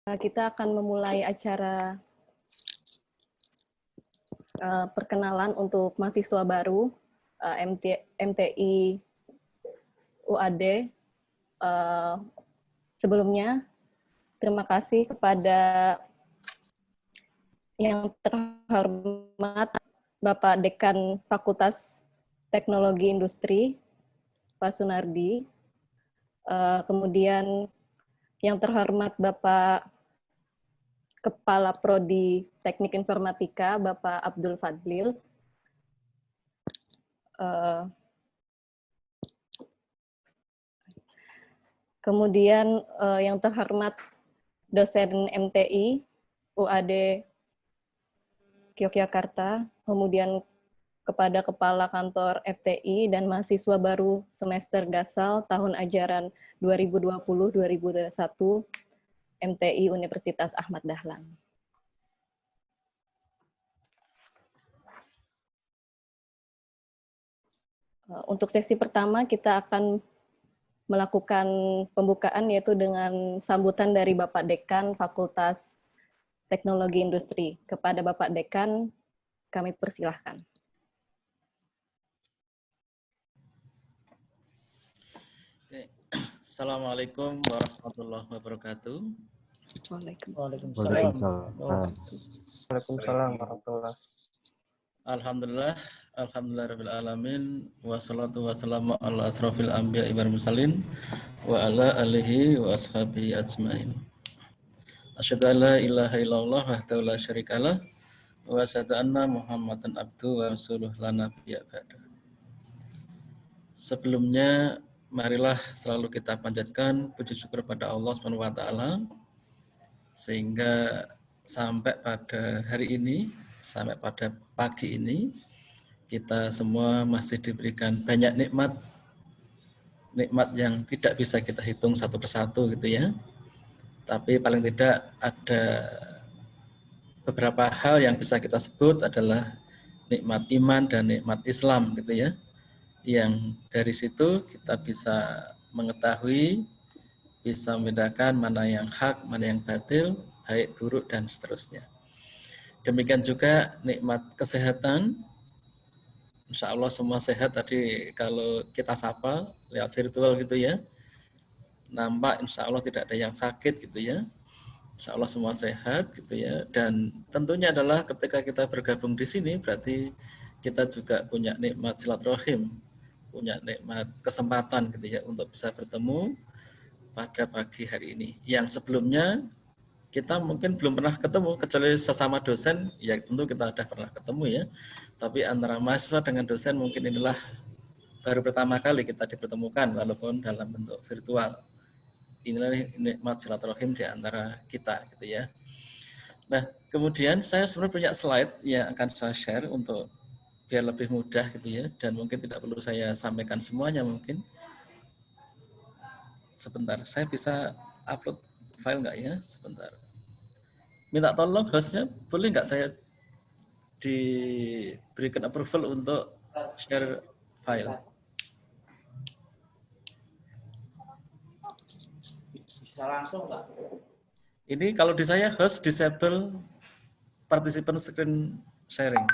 Kita akan memulai acara perkenalan untuk mahasiswa baru MTI UAD. Sebelumnya, terima kasih kepada yang terhormat Bapak Dekan Fakultas Teknologi Industri, Pak Sunardi. Kemudian yang terhormat Bapak Kepala Prodi Teknik Informatika, Bapak Abdul Fadlil. Kemudian yang terhormat dosen MTI UAD Yogyakarta, kemudian kepada Kepala Kantor FTI dan mahasiswa baru semester Gasal tahun ajaran 2020-2021 MTI Universitas Ahmad Dahlan. Untuk sesi pertama kita akan melakukan pembukaan yaitu dengan sambutan dari Bapak Dekan Fakultas Teknologi Industri. Kepada Bapak Dekan, kami persilahkan. Assalamualaikum warahmatullahi wabarakatuh. Waalaikumsalam warahmatullahi. Alhamdulillah rabbil alamin, wassalatu wassalamu ala asrofil anbiya wal mursalin wa ala alihi wa ashabihi ajmain. Asyhadu an la ilaha illallah wahdahu la syarikalah wa asyhadu anna Muhammadan abduhu wa rasuluh la nabiyya ba'da. Sebelumnya marilah selalu kita panjatkan puji syukur pada Allah Subhanahu wa taala sehingga sampai pada hari ini, sampai pada pagi ini kita semua masih diberikan banyak nikmat yang tidak bisa kita hitung satu persatu gitu ya. Tapi paling tidak ada beberapa hal yang bisa kita sebut adalah nikmat iman dan nikmat Islam gitu ya. Yang dari situ kita bisa mengetahui, bisa membedakan mana yang hak, mana yang batil, baik, buruk, dan seterusnya. Demikian juga nikmat kesehatan. Insya Allah semua sehat tadi kalau kita sapa lewat virtual gitu ya. Nampak insya Allah tidak ada yang sakit gitu ya. Insya Allah semua sehat gitu ya. Dan tentunya adalah ketika kita bergabung di sini berarti kita juga punya nikmat silaturahim, punya nikmat kesempatan gitu ya untuk bisa bertemu pada pagi hari ini. Yang sebelumnya kita mungkin belum pernah ketemu kecuali sesama dosen, ya tentu kita sudah pernah ketemu ya. Tapi antara mahasiswa dengan dosen mungkin inilah baru pertama kali kita dipertemukan walaupun dalam bentuk virtual. Inilah nikmat silaturahim di antara kita gitu ya. Nah, kemudian saya sebenarnya punya slide yang akan saya share untuk biar lebih mudah gitu ya, dan mungkin tidak perlu saya sampaikan semuanya mungkin. Sebentar, saya bisa upload file nggak ya? Sebentar. Minta tolong hostnya, boleh nggak saya diberikan approval untuk share file? Bisa langsung nggak? Ini kalau di saya host disable participant screen sharing.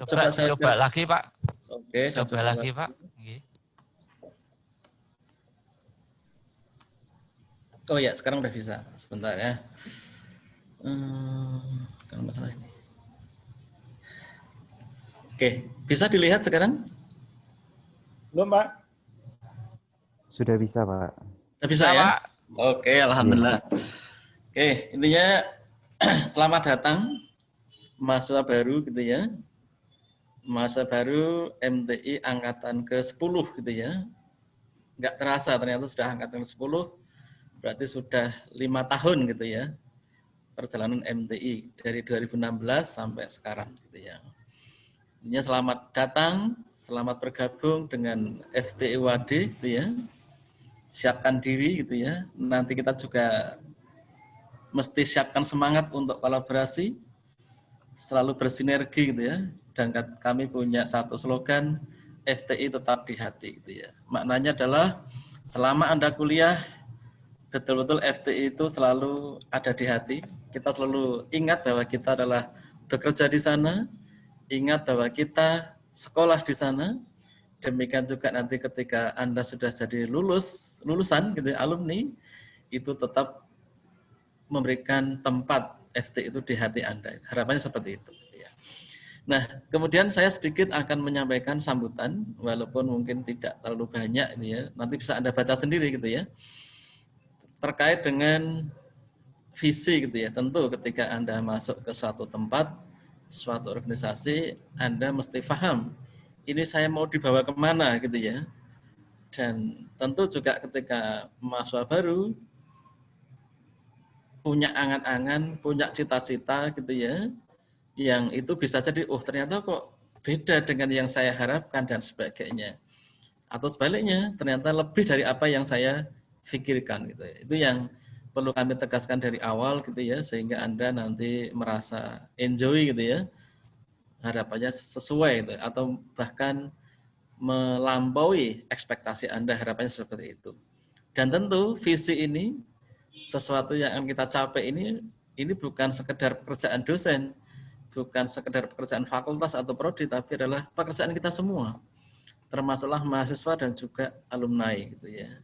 Coba lagi Pak. Oke, saya coba lagi Pak. Oh ya, sekarang udah bisa. Sebentar ya. Kalau masalah ini. Oke, bisa dilihat sekarang? Belum Pak. Sudah bisa Pak. Sudah bisa ya? Pak. Oke, alhamdulillah. Oke, intinya selamat datang mahasiswa baru gitu ya. Mahasiswa baru MTI angkatan ke-10 gitu ya. Nggak terasa ternyata sudah angkatan ke-10. Berarti sudah 5 tahun gitu ya perjalanan MTI dari 2016 sampai sekarang gitu ya. Intinya selamat datang, selamat bergabung dengan FTI UAD gitu ya. Siapkan diri gitu ya. Nanti kita juga mesti siapkan semangat untuk kolaborasi, selalu bersinergi gitu ya. Dan kami punya satu slogan, FTI tetap di hati gitu ya. Maknanya adalah selama Anda kuliah betul-betul FTI itu selalu ada di hati. Kita selalu ingat bahwa kita adalah bekerja di sana, ingat bahwa kita sekolah di sana. Demikian juga nanti ketika Anda sudah jadi lulusan gitu, alumni, itu tetap memberikan tempat FT itu di hati Anda. Harapannya seperti itu. Ya. Nah, kemudian saya sedikit akan menyampaikan sambutan, walaupun mungkin tidak terlalu banyak, ini ya. Nanti bisa Anda baca sendiri gitu ya. Terkait dengan visi gitu ya. Tentu ketika Anda masuk ke suatu tempat, suatu organisasi, Anda mesti paham ini saya mau dibawa kemana gitu ya. Dan tentu juga ketika mahasiswa baru punya angan-angan, punya cita-cita gitu ya, yang itu bisa jadi, oh ternyata kok beda dengan yang saya harapkan dan sebagainya. Atau sebaliknya, ternyata lebih dari apa yang saya pikirkan gitu ya. Itu yang perlu kami tegaskan dari awal gitu ya, sehingga Anda nanti merasa enjoy gitu ya, harapannya sesuai gitu, atau bahkan melampaui ekspektasi Anda, harapannya seperti itu. Dan tentu visi ini, sesuatu yang akan kita capai ini bukan sekedar pekerjaan dosen, bukan sekedar pekerjaan fakultas atau prodi, tapi adalah pekerjaan kita semua, termasuklah mahasiswa dan juga alumni gitu ya.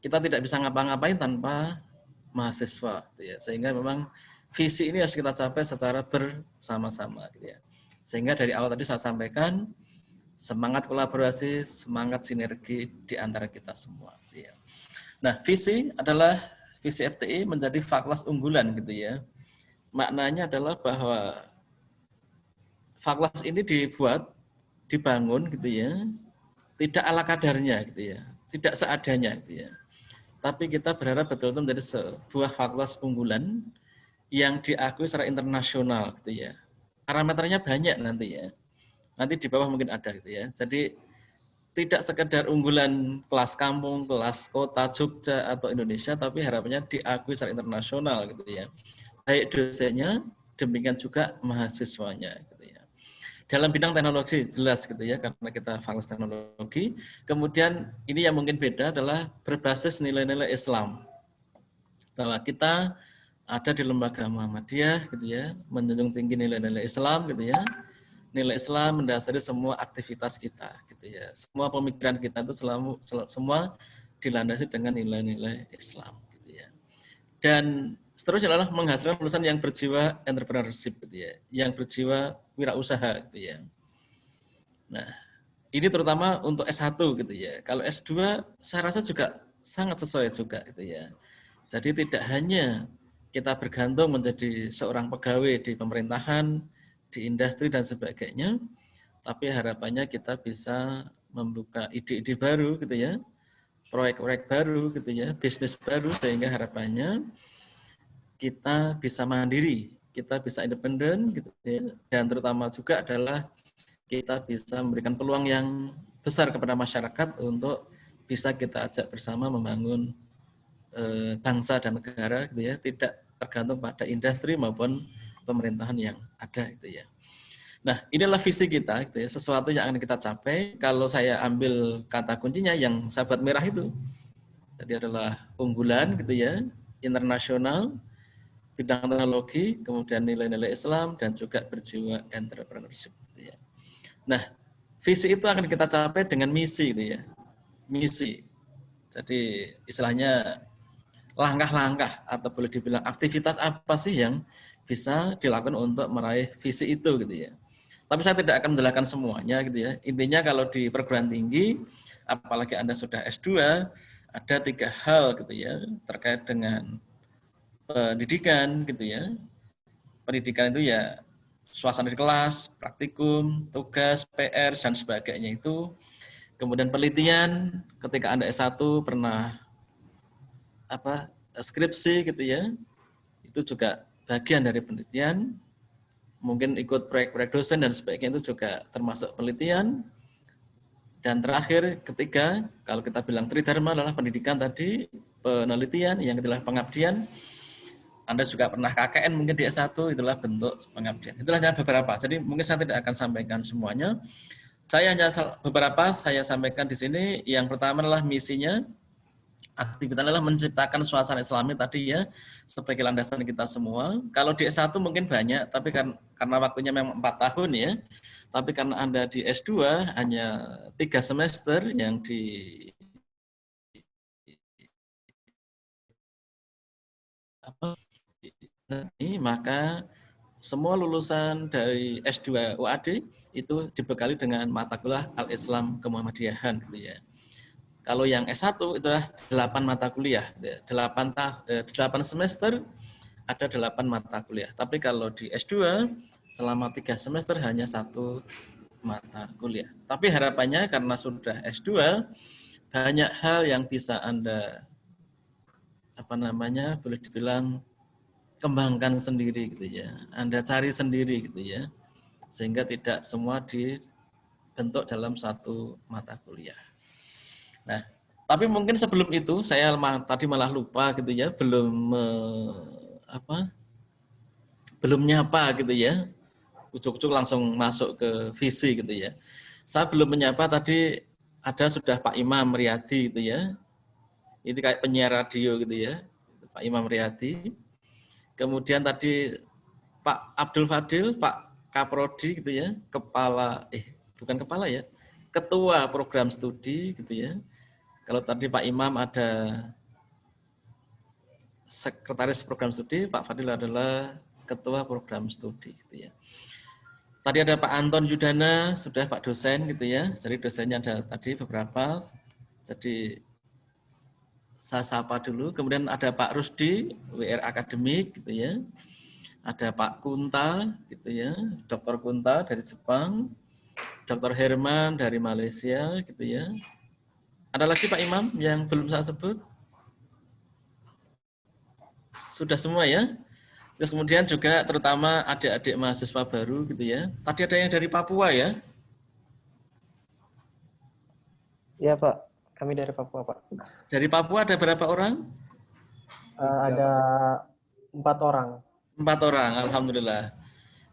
Kita tidak bisa ngapa-ngapain tanpa mahasiswa gitu ya. Sehingga memang visi ini harus kita capai secara bersama-sama gitu ya. Sehingga dari awal tadi saya sampaikan semangat kolaborasi, semangat sinergi di antara kita semua gitu ya. Nah, visi adalah visi FTI menjadi fakultas unggulan gitu ya. Maknanya adalah bahwa fakultas ini dibangun gitu ya, tidak ala kadarnya gitu ya, tidak seadanya gitu ya. Tapi kita berharap betul-betul menjadi sebuah fakultas unggulan yang diakui secara internasional gitu ya. Parameternya banyak nanti ya. Nanti di bawah mungkin ada gitu ya. Jadi tidak sekedar unggulan kelas kampung, kelas kota, Jogja atau Indonesia, tapi harapannya diakui secara internasional gitu ya. Baik dosennya, demikian juga mahasiswanya gitu ya. Dalam bidang teknologi jelas gitu ya, karena kita fakultas teknologi. Kemudian ini yang mungkin beda adalah berbasis nilai-nilai Islam. Bahwa kita ada di lembaga Muhammadiyah gitu ya, menjunjung tinggi nilai-nilai Islam gitu ya. Nilai Islam mendasari semua aktivitas kita gitu ya. Semua pemikiran kita itu semua dilandasi dengan nilai-nilai Islam gitu ya. Dan seterusnya adalah menghasilkan lulusan yang berjiwa entrepreneurship gitu ya, yang berjiwa wirausaha gitu ya. Nah, ini terutama untuk S1 gitu ya. Kalau S2 saya rasa juga sangat sesuai juga gitu ya. Jadi tidak hanya kita bergantung menjadi seorang pegawai di pemerintahan, di industri dan sebagainya, tapi harapannya kita bisa membuka ide-ide baru gitu ya, proyek-proyek baru gitu ya, bisnis baru, sehingga harapannya kita bisa mandiri, kita bisa independen gitu ya, dan terutama juga adalah kita bisa memberikan peluang yang besar kepada masyarakat untuk bisa kita ajak bersama membangun bangsa dan negara gitu ya, tidak tergantung pada industri maupun pemerintahan yang ada gitu ya. Nah, inilah visi kita gitu ya, sesuatu yang akan kita capai. Kalau saya ambil kata kuncinya yang sahabat merah itu, tadi adalah unggulan gitu ya, internasional, bidang teknologi, kemudian nilai-nilai Islam, dan juga berjiwa entrepreneurship. Gitu ya. Nah, visi itu akan kita capai dengan misi, gitu ya. Misi. Jadi istilahnya langkah-langkah atau boleh dibilang aktivitas apa sih yang bisa dilakukan untuk meraih visi itu, gitu ya. Tapi saya tidak akan menjelaskan semuanya, gitu ya. Intinya kalau di perguruan tinggi, apalagi Anda sudah S2, ada 3 hal, gitu ya, terkait dengan pendidikan gitu ya. Pendidikan itu ya suasana di kelas, praktikum, tugas, PR dan sebagainya itu. Kemudian penelitian, ketika Anda S1 pernah skripsi gitu ya. Itu juga bagian dari penelitian. Mungkin ikut proyek-proyek dosen dan sebagainya itu juga termasuk penelitian. Dan terakhir ketiga, kalau kita bilang tridharma adalah pendidikan tadi, penelitian, yang ketiga pengabdian. Anda juga pernah KKN mungkin di S1, itulah bentuk pengabdian. Itulah hanya beberapa. Jadi mungkin saya tidak akan sampaikan semuanya. Saya hanya beberapa saya sampaikan di sini. Yang pertama adalah misinya, aktivitas adalah menciptakan suasana Islami tadi ya, sebagai landasan kita semua. Kalau di S1 mungkin banyak, tapi karena waktunya memang 4 tahun ya, tapi karena Anda di S2 hanya 3 semester yang maka semua lulusan dari S2 UAD itu dibekali dengan mata kuliah Al-Islam Kemuhammadiyahan gitu ya. Kalau yang S1 itu adalah 8 mata kuliah, 8 semester ada 8 mata kuliah. Tapi kalau di S2 selama 3 semester hanya 1 mata kuliah. Tapi harapannya karena sudah S2 banyak hal yang bisa Anda boleh dibilang kembangkan sendiri gitu ya. Anda cari sendiri gitu ya. Sehingga tidak semua dibentuk dalam satu mata kuliah. Nah, tapi mungkin sebelum itu saya tadi malah lupa gitu ya, belum nyapa gitu ya. Ucuk-ucuk langsung masuk ke visi gitu ya. Saya belum menyapa tadi ada sudah Pak Imam Riyadi gitu ya. Ini kayak penyiar radio gitu ya. Pak Imam Riyadi. Kemudian tadi Pak Abdul Fadil, Pak Kaprodi gitu ya, ketua program studi gitu ya. Kalau tadi Pak Imam ada sekretaris program studi, Pak Fadil adalah ketua program studi gitu ya. Tadi ada Pak Anton Yudana, sudah Pak dosen gitu ya. Jadi dosennya ada tadi beberapa. Jadi saya sapa dulu. Kemudian ada Pak Rusdi, WR Akademik gitu ya. Ada Pak Kunta gitu ya, Dr. Kunta dari Jepang, Dr. Herman dari Malaysia gitu ya. Ada lagi Pak Imam yang belum saya sebut? Sudah semua ya? Terus kemudian juga terutama adik-adik mahasiswa baru gitu ya. Tadi ada yang dari Papua ya? Iya Pak, kami dari Papua Pak. Dari Papua ada berapa orang? Ada 4 orang. 4 orang, alhamdulillah.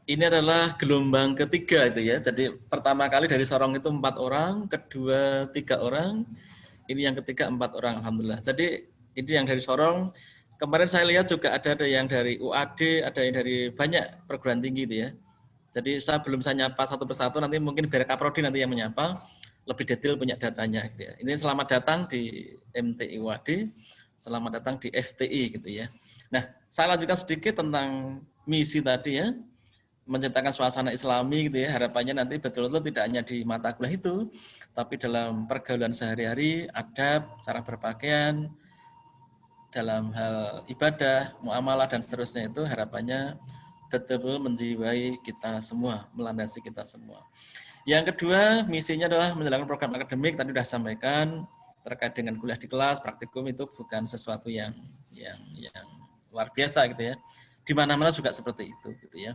Ini adalah gelombang ketiga itu ya. Jadi pertama kali dari Sorong itu 4 orang, kedua 3 orang, ini yang ketiga 4 orang, alhamdulillah. Jadi ini yang dari Sorong. Kemarin saya lihat juga ada yang dari UAD, ada yang dari banyak perguruan tinggi itu ya. Jadi saya belum saya nyapa satu persatu, nanti mungkin biar Kaprodi nanti yang menyapa, lebih detail punya datanya gitu ya. Ini selamat datang di MTI UAD, selamat datang di FTI gitu ya. Nah, saya lanjutkan sedikit tentang misi tadi ya, menciptakan suasana Islami gitu ya. Harapannya nanti betul-betul tidak hanya di mata kuliah itu, tapi dalam pergaulan sehari-hari, adab, cara berpakaian, dalam hal ibadah, muamalah dan seterusnya itu harapannya betul-betul menjiwai kita semua, melandasi kita semua. Yang kedua, misinya adalah menjalankan program akademik. Tadi sudah sampaikan terkait dengan kuliah di kelas, praktikum itu bukan sesuatu yang luar biasa gitu ya. Di mana-mana juga seperti itu gitu ya.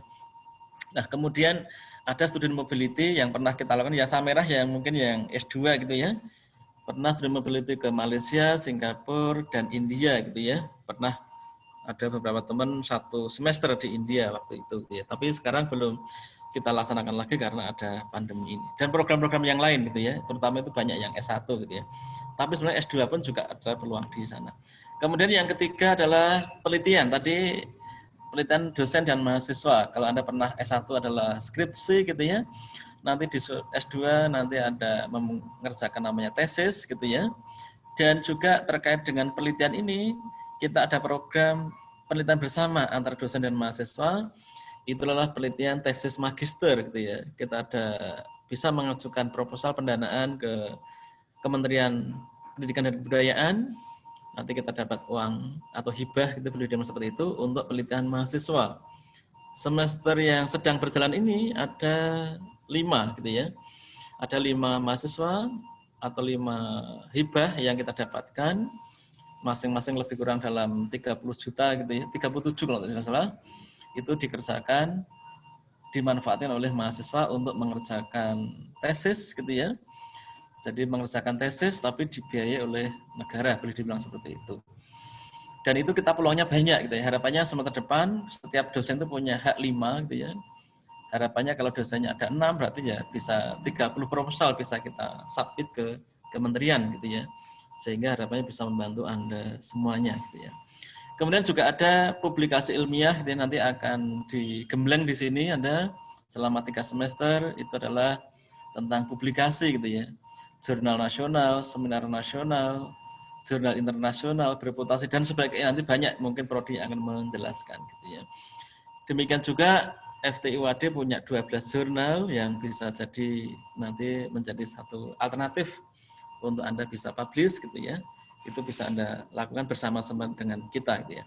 Nah, kemudian ada student mobility yang pernah kita lakukan ya Samerah yang mungkin yang S2 gitu ya. Pernah student mobility ke Malaysia, Singapura dan India gitu ya. Pernah ada beberapa teman 1 semester di India waktu itu gitu ya. Tapi sekarang belum kita laksanakan lagi karena ada pandemi ini. Dan program-program yang lain gitu ya, terutama itu banyak yang S1 gitu ya. Tapi sebenarnya S2 pun juga ada peluang di sana. Kemudian yang ketiga adalah penelitian. Tadi penelitian dosen dan mahasiswa. Kalau Anda pernah S1 adalah skripsi gitu ya. Nanti di S2 nanti ada mengerjakan namanya tesis gitu ya. Dan juga terkait dengan penelitian ini, kita ada program penelitian bersama antara dosen dan mahasiswa. Itu adalah penelitian tesis magister gitu ya. Kita ada bisa mengajukan proposal pendanaan ke Kementerian Pendidikan dan Kebudayaan. Nanti kita dapat uang atau hibah gitu penelitian seperti itu untuk penelitian mahasiswa. Semester yang sedang berjalan ini ada 5 gitu ya. Ada 5 mahasiswa atau 5 hibah yang kita dapatkan. Masing-masing lebih kurang dalam 30 juta gitu ya. 37 kalau tidak salah. Itu dikerjakan, dimanfaatkan oleh mahasiswa untuk mengerjakan tesis gitu ya. Jadi mengerjakan tesis tapi dibiayai oleh negara, boleh dibilang seperti itu. Dan itu kita peluangnya banyak gitu ya. Harapannya semester depan setiap dosen itu punya hak 5 gitu ya. harapannya kalau dosennya ada 6 berarti ya bisa 30 proposal bisa kita submit ke kementerian gitu ya. Sehingga harapannya bisa membantu Anda semuanya gitu ya. Kemudian juga ada publikasi ilmiah yang nanti akan digembleng di sini Anda selama 3 semester itu adalah tentang publikasi gitu ya. Jurnal nasional, seminar nasional, jurnal internasional, bereputasi dan sebagainya, nanti banyak mungkin prodi yang akan menjelaskan gitu ya. Demikian juga FTIUAD punya 12 jurnal yang bisa jadi nanti menjadi satu alternatif untuk Anda bisa publish gitu ya. Itu bisa Anda lakukan bersama-sama dengan kita gitu ya.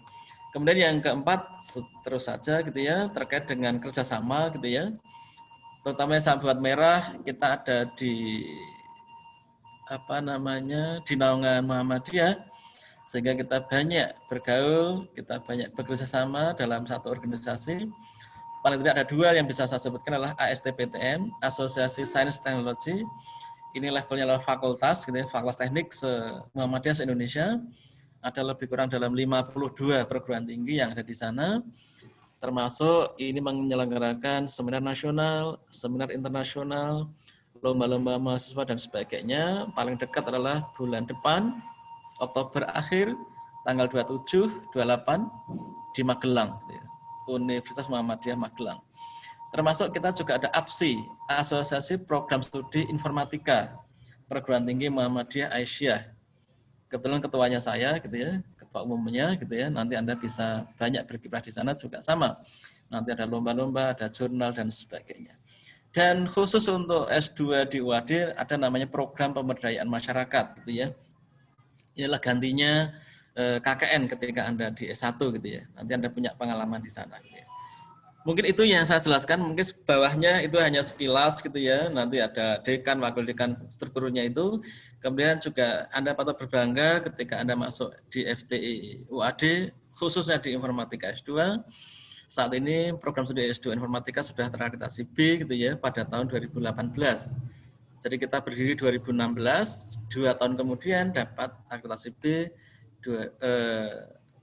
Kemudian yang keempat terus saja gitu ya terkait dengan kerjasama gitu ya. Terutama Sahabat Merah kita ada di di naungan Muhammadiyah sehingga kita banyak bergaul, kita banyak bekerja sama dalam satu organisasi. Paling tidak ada 2 yang bisa saya sebutkan adalah ASTPTM, Asosiasi Sains Teknologi. Ini levelnya adalah fakultas, gitu ya, fakultas teknik Muhammadiyah se-Indonesia. Ada lebih kurang dalam 52 perguruan tinggi yang ada di sana. Termasuk ini menyelenggarakan seminar nasional, seminar internasional, lomba-lomba mahasiswa dan sebagainya. Paling dekat adalah bulan depan, Oktober akhir, tanggal 27, 28 di Magelang, Universitas Muhammadiyah Magelang. Termasuk kita juga ada APSI, Asosiasi Program Studi Informatika, Perguruan Tinggi Muhammadiyah Aisyah. Kebetulan ketuanya saya, gitu ya, ketua umumnya, gitu ya. Nanti Anda bisa banyak berkiprah di sana juga sama. Nanti ada lomba-lomba, ada jurnal dan sebagainya. Dan khusus untuk S2 di UAD ada namanya program pemberdayaan masyarakat, gitu ya. Inilah gantinya KKN ketika Anda di S1, gitu ya. Nanti Anda punya pengalaman di sana, gitu ya. Mungkin itu yang saya jelaskan, mungkin bawahnya itu hanya sekilas gitu ya, nanti ada dekan, wakil dekan, strukturnya itu. Kemudian juga Anda patut berbangga ketika Anda masuk di FTI UAD, khususnya di Informatika S2. Saat ini program studi S2 Informatika sudah terakreditasi B gitu ya, pada tahun 2018. Jadi kita berdiri 2016, 2 tahun kemudian dapat akreditasi B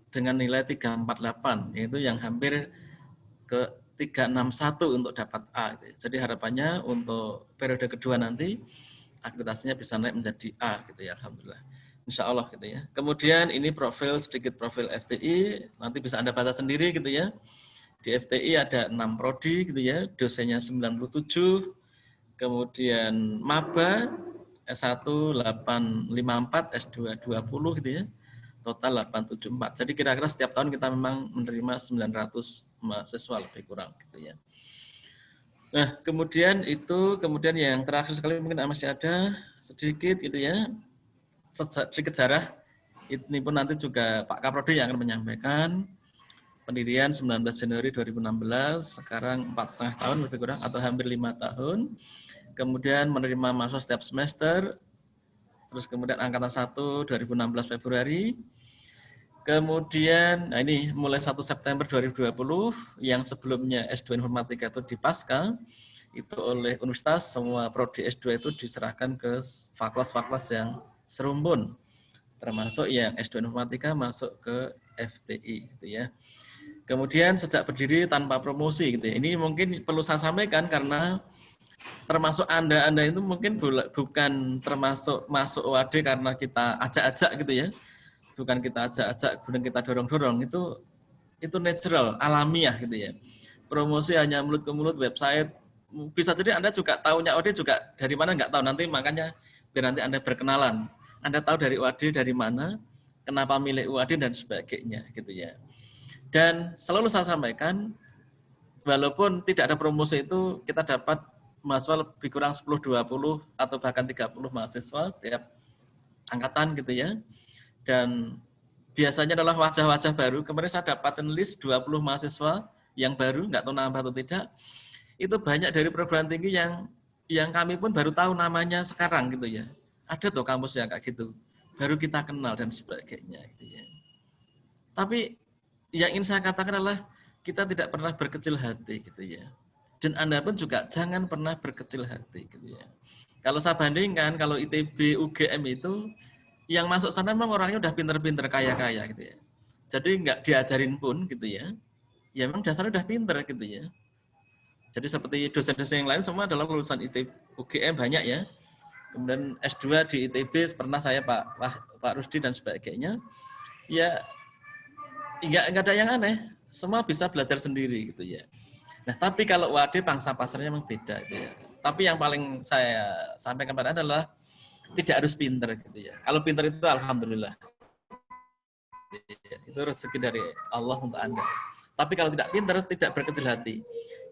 dengan nilai 348, yaitu yang hampir ke 361 untuk dapat A. Jadi harapannya untuk periode kedua nanti akreditasinya bisa naik menjadi A gitu ya, alhamdulillah. Insya Allah gitu ya. Kemudian ini sedikit profil FTI, nanti bisa Anda baca sendiri gitu ya. Di FTI ada 6 prodi gitu ya, dosennya 97, kemudian maba S1 854, S2 20 gitu ya. Total 874. Jadi kira-kira setiap tahun kita memang menerima 900 mahasiswa lebih kurang gitu ya. Nah, kemudian yang terakhir sekali mungkin masih ada sedikit gitu ya. Sedikit sejarah. Ini pun nanti juga Pak Kaprodi yang akan menyampaikan. Pendirian 19 Januari 2016, sekarang 4,5 tahun lebih kurang atau hampir 5 tahun. Kemudian menerima mahasiswa setiap semester. Terus kemudian angkatan 1 2016 Februari. Kemudian, nah ini mulai 1 September 2020, yang sebelumnya S2 Informatika itu di Pasca, itu oleh universitas, semua prodi S2 itu diserahkan ke fakultas-fakultas yang serumpun, termasuk yang S2 Informatika masuk ke FTI, gitu ya. Kemudian sejak berdiri tanpa promosi, gitu ya. Ini mungkin perlu saya sampaikan karena termasuk Anda itu mungkin bukan termasuk masuk UAD karena kita ajak-ajak gitu ya. Bukan kita ajak-ajak, kemudian kita dorong-dorong, itu natural, alamiah gitu ya. Promosi hanya mulut ke mulut, website, bisa jadi Anda juga tahunya UAD juga dari mana nggak tahu, nanti makanya biar nanti Anda berkenalan. Anda tahu dari UAD dari mana, kenapa milih UAD dan sebagainya gitu ya. Dan selalu saya sampaikan, walaupun tidak ada promosi itu, kita dapat mahasiswa lebih kurang 10, 20 atau bahkan 30 mahasiswa tiap angkatan gitu ya. Dan biasanya adalah wajah-wajah baru. Kemarin saya dapatin list 20 mahasiswa yang baru, nggak tahu nambah atau tidak. Itu banyak dari perguruan tinggi yang kami pun baru tahu namanya sekarang gitu ya. Ada tuh kampus yang kayak gitu. Baru kita kenal dan sebagainya gitu ya. Tapi yang ingin saya katakan adalah kita tidak pernah berkecil hati gitu ya. Dan Anda pun juga jangan pernah berkecil hati gitu ya. Kalau saya bandingkan, kalau ITB, UGM itu yang masuk sana memang orangnya udah pinter-pinter, kaya-kaya gitu ya. Jadi nggak diajarin pun gitu ya. Ya memang dasarnya udah pinter gitu ya. Jadi seperti dosen-dosen yang lain semua adalah lulusan UGM banyak ya. Kemudian S2 di ITB pernah saya Pak Rusdi dan sebagainya. Ya enggak ada yang aneh. Semua bisa belajar sendiri gitu ya. Nah, tapi kalau UAD pangsa pasarnya memang beda gitu ya. Tapi yang paling saya sampaikan pada Anda adalah tidak harus pinter gitu ya. Kalau pinter itu alhamdulillah. Itu rezeki dari Allah untuk Anda. Tapi kalau tidak pinter, tidak berkecil hati.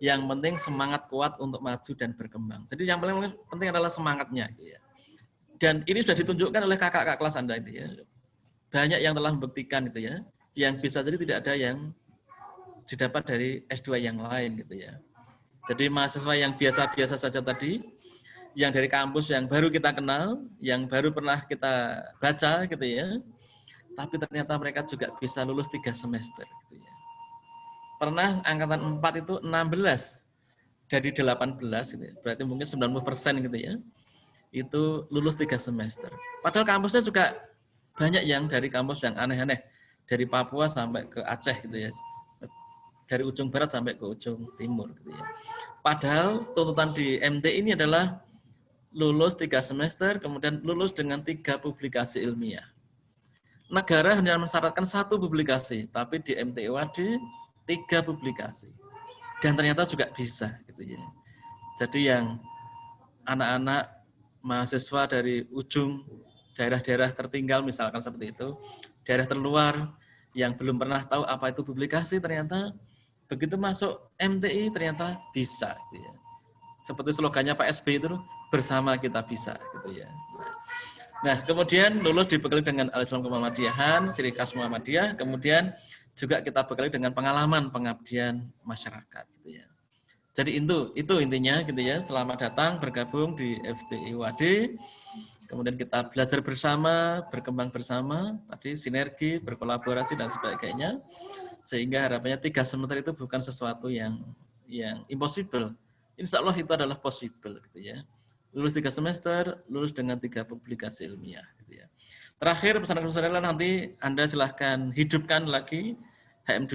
Yang penting semangat kuat untuk maju dan berkembang. Jadi yang paling penting adalah semangatnya gitu ya. Dan ini sudah ditunjukkan oleh kakak-kakak kelas Anda itu ya. Banyak yang telah membuktikan gitu ya. Yang bisa jadi tidak ada yang didapat dari S2 yang lain gitu ya. Jadi mahasiswa yang biasa-biasa saja tadi, yang dari kampus yang baru kita kenal, yang baru pernah kita baca gitu ya, tapi ternyata mereka juga bisa lulus 3 semester gitu ya. Pernah angkatan 4 itu 16 dari 18 gitu ya, berarti mungkin 90% gitu ya, itu lulus 3 semester. Padahal kampusnya juga banyak yang dari kampus yang aneh-aneh, dari Papua sampai ke Aceh gitu ya, dari ujung barat sampai ke ujung timur gitu ya. Padahal tuntutan di MT ini adalah lulus 3 semester, kemudian lulus dengan 3 publikasi ilmiah. Negara hanya mensyaratkan 1 publikasi, tapi di MTUAD 3 publikasi. Dan ternyata juga bisa gitu ya. Jadi yang anak-anak mahasiswa dari ujung daerah-daerah tertinggal misalkan seperti itu, daerah terluar yang belum pernah tahu apa itu publikasi, ternyata begitu masuk MTI ternyata bisa gitu ya. Seperti slogannya Pak SBY itu, bersama kita bisa gitu ya. Nah, kemudian lulus dibekali dengan Al-Islam Muhammadiyahan, ciri khas Muhammadiyah, kemudian juga kita bekali dengan pengalaman pengabdian masyarakat gitu ya. Jadi itu intinya gitu ya. Selamat datang bergabung di FTI UAD. Kemudian kita belajar bersama, berkembang bersama, tadi sinergi, berkolaborasi dan sebagainya. Sehingga harapannya 3 semester itu bukan sesuatu yang impossible. Insya Allah itu adalah possible gitu ya. Lulus 3 semester, lulus dengan 3 publikasi ilmiah gitu ya. Terakhir pesan-pesan nanti Anda silahkan hidupkan lagi HM2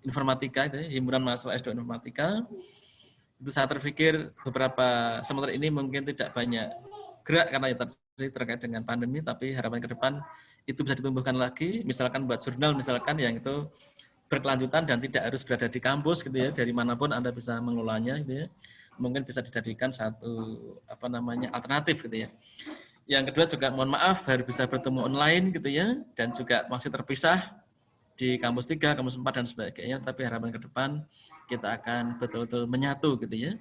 Informatika itu ya, Himpunan Mahasiswa S2 Informatika. Itu saya terpikir beberapa semester ini mungkin tidak banyak gerak karena ya terkait dengan pandemi, tapi harapan ke depan itu bisa ditumbuhkan lagi, misalkan buat jurnal misalkan yang itu berkelanjutan dan tidak harus berada di kampus gitu ya, dari manapun Anda bisa mengelolanya gitu ya. Mungkin bisa dijadikan satu alternatif gitu ya. Yang kedua juga mohon maaf baru bisa bertemu online gitu ya, dan juga masih terpisah di kampus 3, kampus 4 dan sebagainya, tapi harapan ke depan kita akan betul-betul menyatu gitu ya.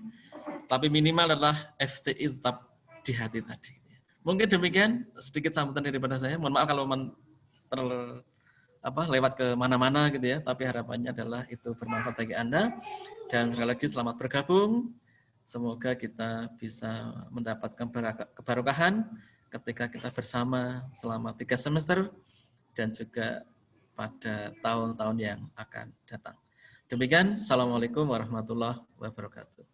Tapi minimal adalah FTI tetap di hati tadi. Mungkin demikian sedikit sambutan daripada saya. Mohon maaf kalau lewat ke mana-mana gitu ya, tapi harapannya adalah itu bermanfaat bagi Anda. Dan sekali lagi selamat bergabung. Semoga kita bisa mendapatkan keberkahan ketika kita bersama selama 3 semester dan juga pada tahun-tahun yang akan datang. Demikian, Assalamualaikum warahmatullahi wabarakatuh.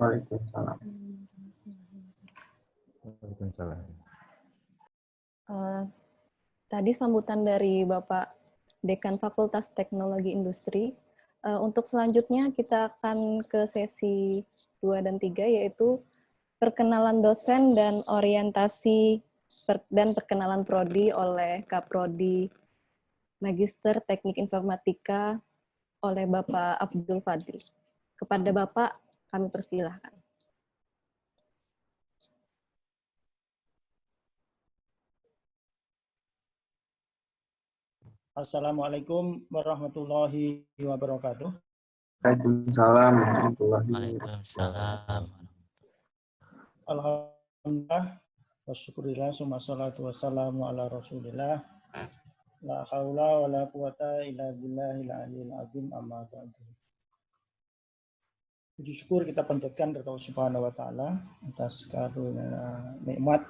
Waalaikumsalam. Waalaikumsalam. Tadi sambutan dari Bapak Dekan Fakultas Teknologi Industri. Untuk selanjutnya kita akan ke sesi 2 dan 3, yaitu perkenalan dosen dan orientasi dan perkenalan prodi oleh Kaprodi Magister Teknik Informatika oleh Bapak Abdul Fadli. Kepada Bapak, kami persilahkan. Assalamualaikum warahmatullahi wabarakatuh. Waalaikumsalam warahmatullahi wabarakatuh. Waalaikumsalam. Alhamdulillah, wasyukurillah, summa salatu wassalamu ala rasulillah. La haula wa la quwata illa billahil aliyil azim, amma ba'du. Puji syukur kita panjatkan kepada Allah Subhanahu wa taala atas karunia nikmat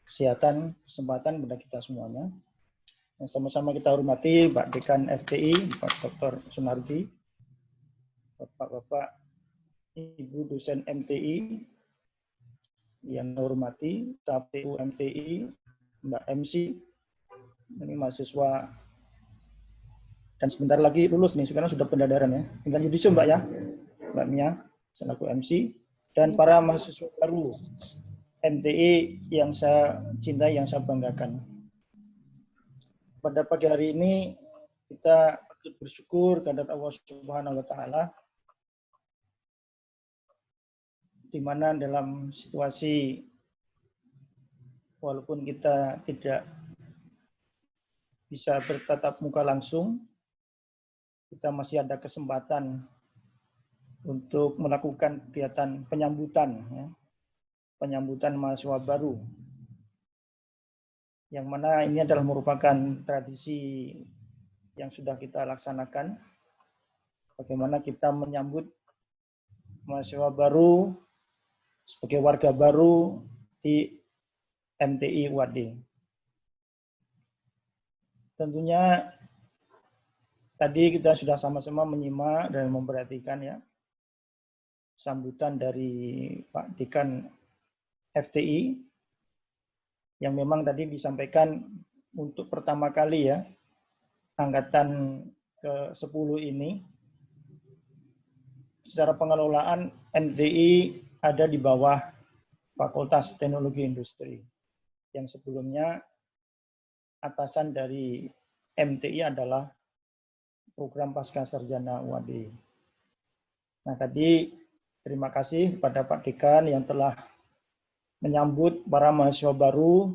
kesehatan, kesempatan kepada kita semuanya. Yang sama-sama kita hormati Pak Dekan FTI, Pak Dr. Sunardi, Bapak-bapak, Ibu dosen MTI, yang saya hormati, KPU MTI, Mbak MC, ini mahasiswa, dan sebentar lagi lulus nih, sekarang sudah pendadaran ya. Tinggal yudisium Mbak ya, Mbak Mia. selaku MC, dan para mahasiswa baru MTI yang saya cintai, yang saya banggakan. Pada pagi hari ini kita patut bersyukur kepada Allah Subhanahu wa taala, di mana dalam situasi walaupun kita tidak bisa bertatap muka langsung, kita masih ada kesempatan untuk melakukan kegiatan penyambutan, ya, penyambutan mahasiswa baru, yang mana ini adalah merupakan tradisi yang sudah kita laksanakan, bagaimana kita menyambut mahasiswa baru sebagai warga baru di MTI UAD. Tentunya tadi kita sudah sama-sama menyimak dan memperhatikan ya sambutan dari Pak Dekan FTI yang memang tadi disampaikan untuk pertama kali ya angkatan ke-10 ini secara pengelolaan MTI ada di bawah Fakultas Teknologi Industri, yang sebelumnya atasan dari MTI adalah program Pasca Sarjana UAD. Nah, tadi terima kasih kepada Pak Dekan yang telah menyambut para mahasiswa baru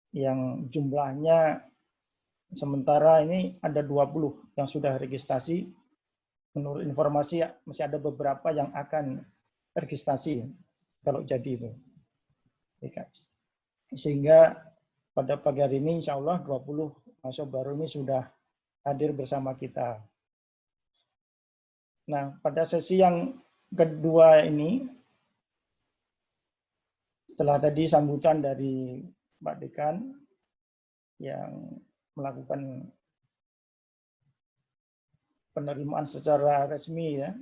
yang jumlahnya sementara ini ada 20 yang sudah registrasi. Menurut informasi masih ada beberapa yang akan registrasi kalau jadi itu. Sehingga pada pagi hari ini insya Allah 20 mahasiswa baru ini sudah hadir bersama kita. Nah, pada sesi yang kedua ini, setelah tadi sambutan dari Pak Dekan yang melakukan penerimaan secara resmi ya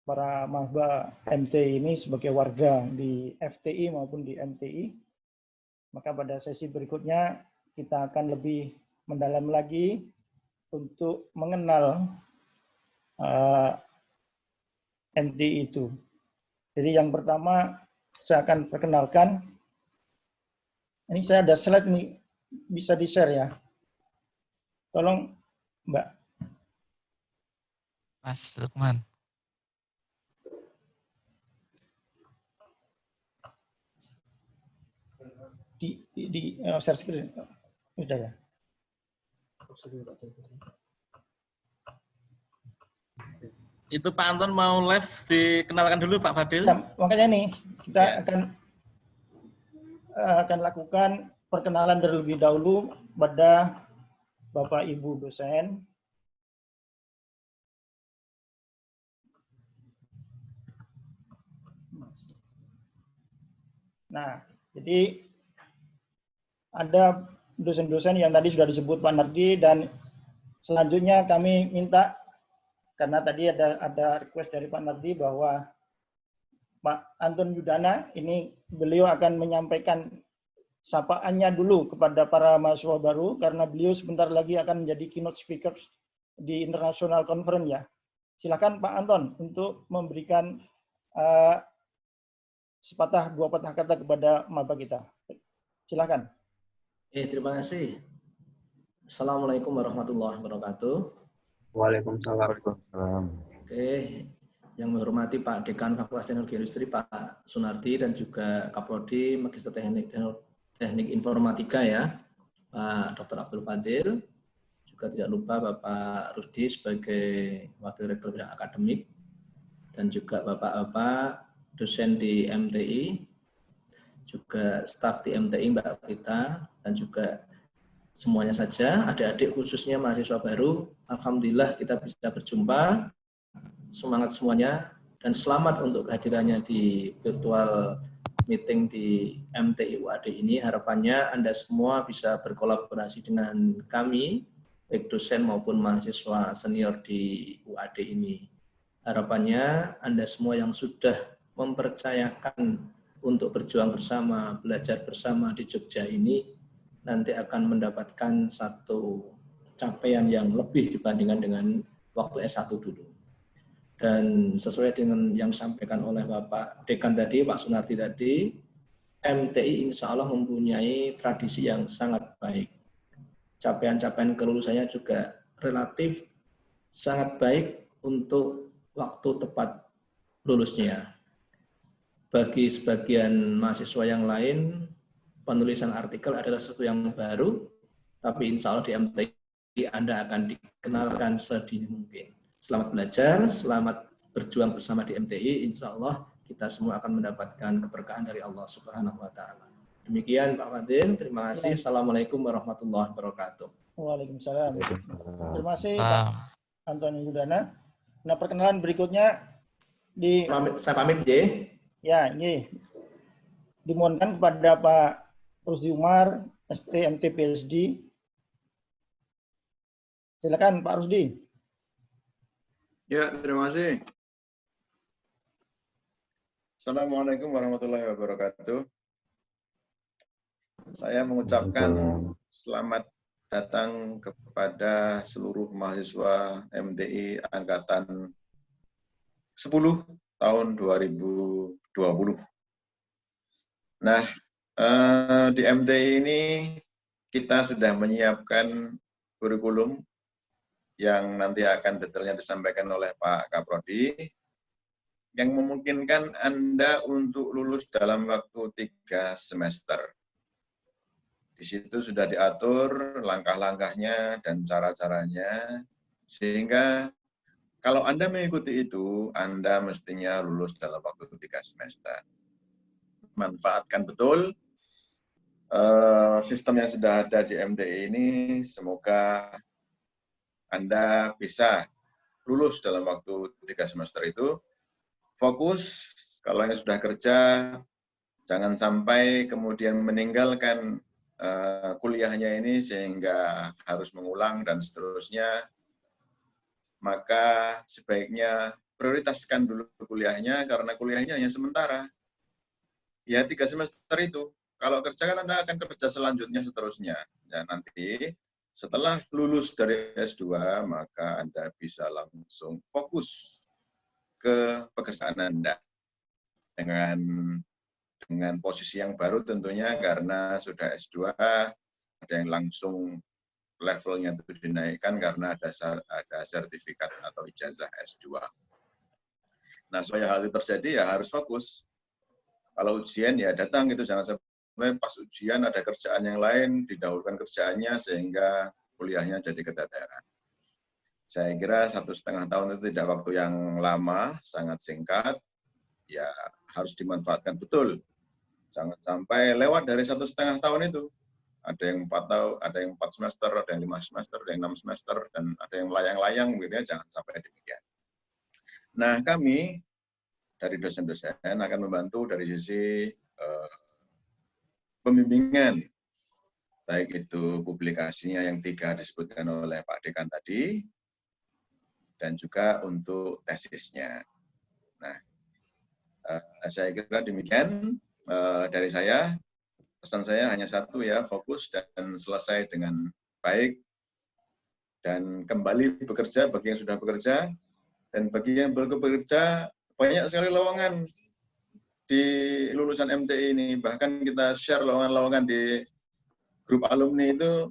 para mahasiswa MTI ini sebagai warga di FTI maupun di MTI, maka pada sesi berikutnya kita akan lebih mendalam lagi untuk mengenal MTI itu. Jadi yang pertama saya akan perkenalkan, ini saya ada slide nih, bisa di-share ya. Tolong Mbak. Mas Lukman. Di share screen. Udah ya. Itu Pak Anton mau live, dikenalkan dulu Pak Fadil. Makanya nih, kita akan lakukan perkenalan terlebih dahulu pada Bapak Ibu dosen. Nah, jadi ada dosen-dosen yang tadi sudah disebut Pak Nardi, dan selanjutnya kami minta, karena tadi ada request dari Pak Nardi bahwa Pak Anton Yudana, ini beliau akan menyampaikan sapaannya dulu kepada para mahasiswa baru, karena beliau sebentar lagi akan menjadi keynote speaker di International Conference ya. Silakan Pak Anton untuk memberikan sepatah dua patah kata kepada maba kita. Silakan. Terima kasih. Assalamualaikum warahmatullahi wabarakatuh. Waalaikumsalam. Oke, yang menghormati Pak Dekan Fakultas Teknologi Industri Pak Sunardi dan juga Kaprodi Magister Teknik Informatika ya, Pak Dr. Abdul Fadil. Juga tidak lupa Bapak Rudi sebagai Wakil Rektor Bidang Akademik, dan juga Bapak-Bapak dosen di MTI, juga staf di MTI Mbak Prita, dan juga semuanya saja, adik-adik khususnya mahasiswa baru. Alhamdulillah kita bisa berjumpa. Semangat semuanya, dan selamat untuk kehadirannya di virtual meeting di MTI UAD ini. Harapannya Anda semua bisa berkolaborasi dengan kami, baik dosen maupun mahasiswa senior di UAD ini. Harapannya Anda semua yang sudah mempercayakan untuk berjuang bersama, belajar bersama di Jogja ini, nanti akan mendapatkan satu capaian yang lebih dibandingkan dengan waktu S1 dulu. Dan sesuai dengan yang disampaikan oleh Bapak Dekan tadi, Pak Sunardi tadi, MTI insya Allah mempunyai tradisi yang sangat baik. Capaian-capaian kelulusannya juga relatif sangat baik untuk waktu tepat lulusnya. Bagi sebagian mahasiswa yang lain, penulisan artikel adalah sesuatu yang baru, tapi insya Allah di MTI Anda akan dikenalkan sedini mungkin. Selamat belajar, selamat berjuang bersama di MTI. Insya Allah kita semua akan mendapatkan keberkahan dari Allah Subhanahu wa Ta'ala. Demikian Pak Fadil, terima kasih. Assalamualaikum warahmatullahi wabarakatuh. Waalaikumsalam. Terima kasih Pak Antoni Yudana. Nah, perkenalan berikutnya saya pamit ya. Ya, ini dimohonkan kepada Pak Rusdi Umar, STMT PhD. Silakan Pak Rusdi. Ya, terima kasih. Assalamualaikum warahmatullahi wabarakatuh. Saya mengucapkan selamat datang kepada seluruh mahasiswa MTI Angkatan 10 tahun 2020. Nah, di MTI ini kita sudah menyiapkan kurikulum yang nanti akan detailnya disampaikan oleh Pak Kaprodi, yang memungkinkan Anda untuk lulus dalam waktu 3 semester. Di situ sudah diatur langkah-langkahnya dan cara-caranya, sehingga kalau Anda mengikuti itu, Anda mestinya lulus dalam waktu 3 semester. Manfaatkan betul sistem yang sudah ada di MTI ini, semoga Anda bisa lulus dalam waktu 3 semester itu. Fokus, kalau yang sudah kerja, jangan sampai kemudian meninggalkan kuliahnya ini sehingga harus mengulang dan seterusnya. Maka sebaiknya prioritaskan dulu kuliahnya, karena kuliahnya hanya sementara. Ya, 3 semester itu. Kalau kerja kan Anda akan kerja selanjutnya seterusnya. Ya, nanti setelah lulus dari S2, maka Anda bisa langsung fokus ke pekerjaan Anda dengan posisi yang baru tentunya, karena sudah S2, ada yang langsung levelnya itu dinaikkan karena ada sertifikat atau ijazah S2. Nah, supaya hal itu terjadi ya harus fokus. Kalau ujian ya datang gitu, jangan sampai pas ujian ada kerjaan yang lain, didahulukan kerjaannya sehingga kuliahnya jadi keteteran. Saya kira 1,5 tahun itu tidak waktu yang lama, sangat singkat, ya harus dimanfaatkan betul. Jangan sampai lewat dari 1,5 tahun itu. Ada yang 4 tahun, ada yang 4 semester, ada yang 5 semester, ada yang 6 semester, dan ada yang melayang-layang, gitu ya, jangan sampai demikian. Nah, kami dari dosen-dosen akan membantu dari sisi pembimbingan, baik itu publikasinya yang 3 disebutkan oleh Pak Dekan tadi, dan juga untuk tesisnya. Nah, saya kira demikian dari saya. Pesan saya hanya satu ya, fokus dan selesai dengan baik, dan kembali bekerja bagi yang sudah bekerja, dan bagi yang belum bekerja, banyak sekali lowongan di lulusan MTI ini. Bahkan kita share lowongan-lowongan di grup alumni itu,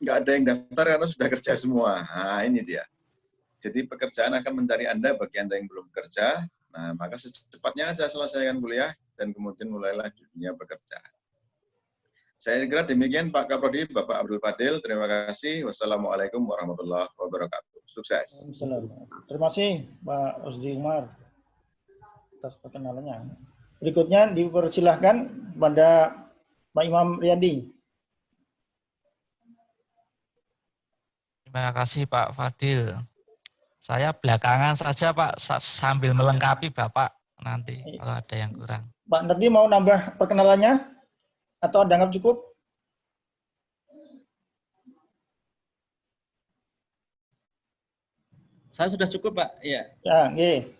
nggak ada yang daftar karena sudah kerja semua. Nah, ini dia. Jadi pekerjaan akan mencari Anda bagi Anda yang belum bekerja. Nah, maka secepatnya aja selesaikan kuliah dan kemudian mulailah dunia pekerjaan. Saya kira demikian Pak Kaprodi, Bapak Abdul Fadil. Terima kasih. Wassalamualaikum warahmatullahi wabarakatuh. Sukses. Terima kasih Pak Rusdi Umar atas perkenalannya. Berikutnya dipersilahkan pada Pak Imam Riyadi. Terima kasih Pak Fadil. Saya belakangan saja Pak, sambil melengkapi Bapak nanti kalau ada yang kurang. Pak Nerdi mau nambah perkenalannya atau dianggap cukup? Saya sudah cukup, Pak. Ya. Ya, nggih.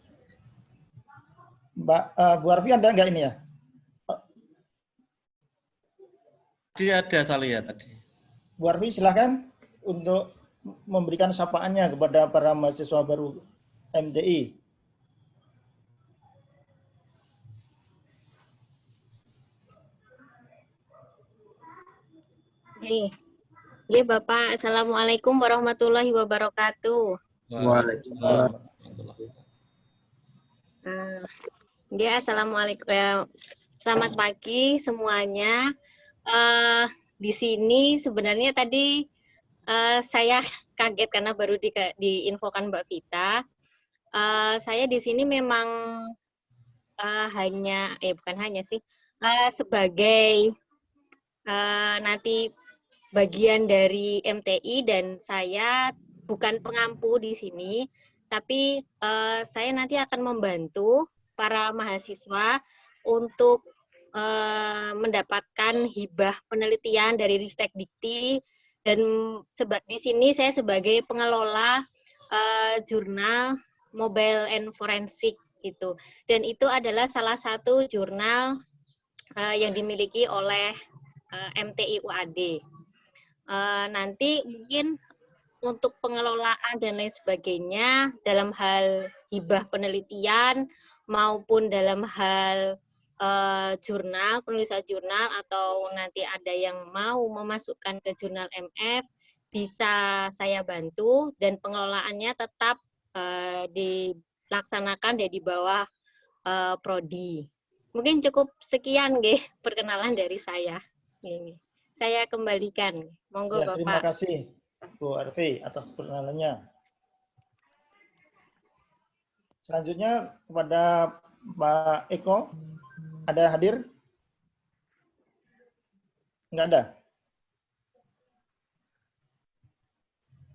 Mbak Bu Arfi ada nggak ini ya? Dia ada, saya lihat tadi. Bu Arfi silahkan untuk memberikan sapaannya kepada para mahasiswa baru. MTI. Iya Bapak, Assalamualaikum warahmatullahi wabarakatuh. Waalaikumsalam. Ya, Assalamualaikum. Selamat pagi semuanya. Di sini sebenarnya tadi saya kaget karena baru diinfokan Mbak Vita. Saya di sini memang bukan hanya sih, sebagai nanti bagian dari MTI, dan saya bukan pengampu di sini, tapi saya nanti akan membantu para mahasiswa untuk mendapatkan hibah penelitian dari Ristek Dikti, dan di sini saya sebagai pengelola jurnal Mobile and Forensic gitu, dan itu adalah salah satu jurnal yang dimiliki oleh MTI UAD. Nanti mungkin untuk pengelolaan dan lain sebagainya dalam hal hibah penelitian maupun dalam hal jurnal, penulisan jurnal, atau nanti ada yang mau memasukkan ke jurnal MF, bisa saya bantu, dan pengelolaannya tetap dilaksanakan di bawah prodi. Mungkin cukup sekian nggih perkenalan dari saya. Ini. Saya kembalikan. Monggo Ya, Bapak. terima kasih Bu Arfi atas perkenalannya. Selanjutnya kepada Pak Eko. Ada hadir? Enggak ada.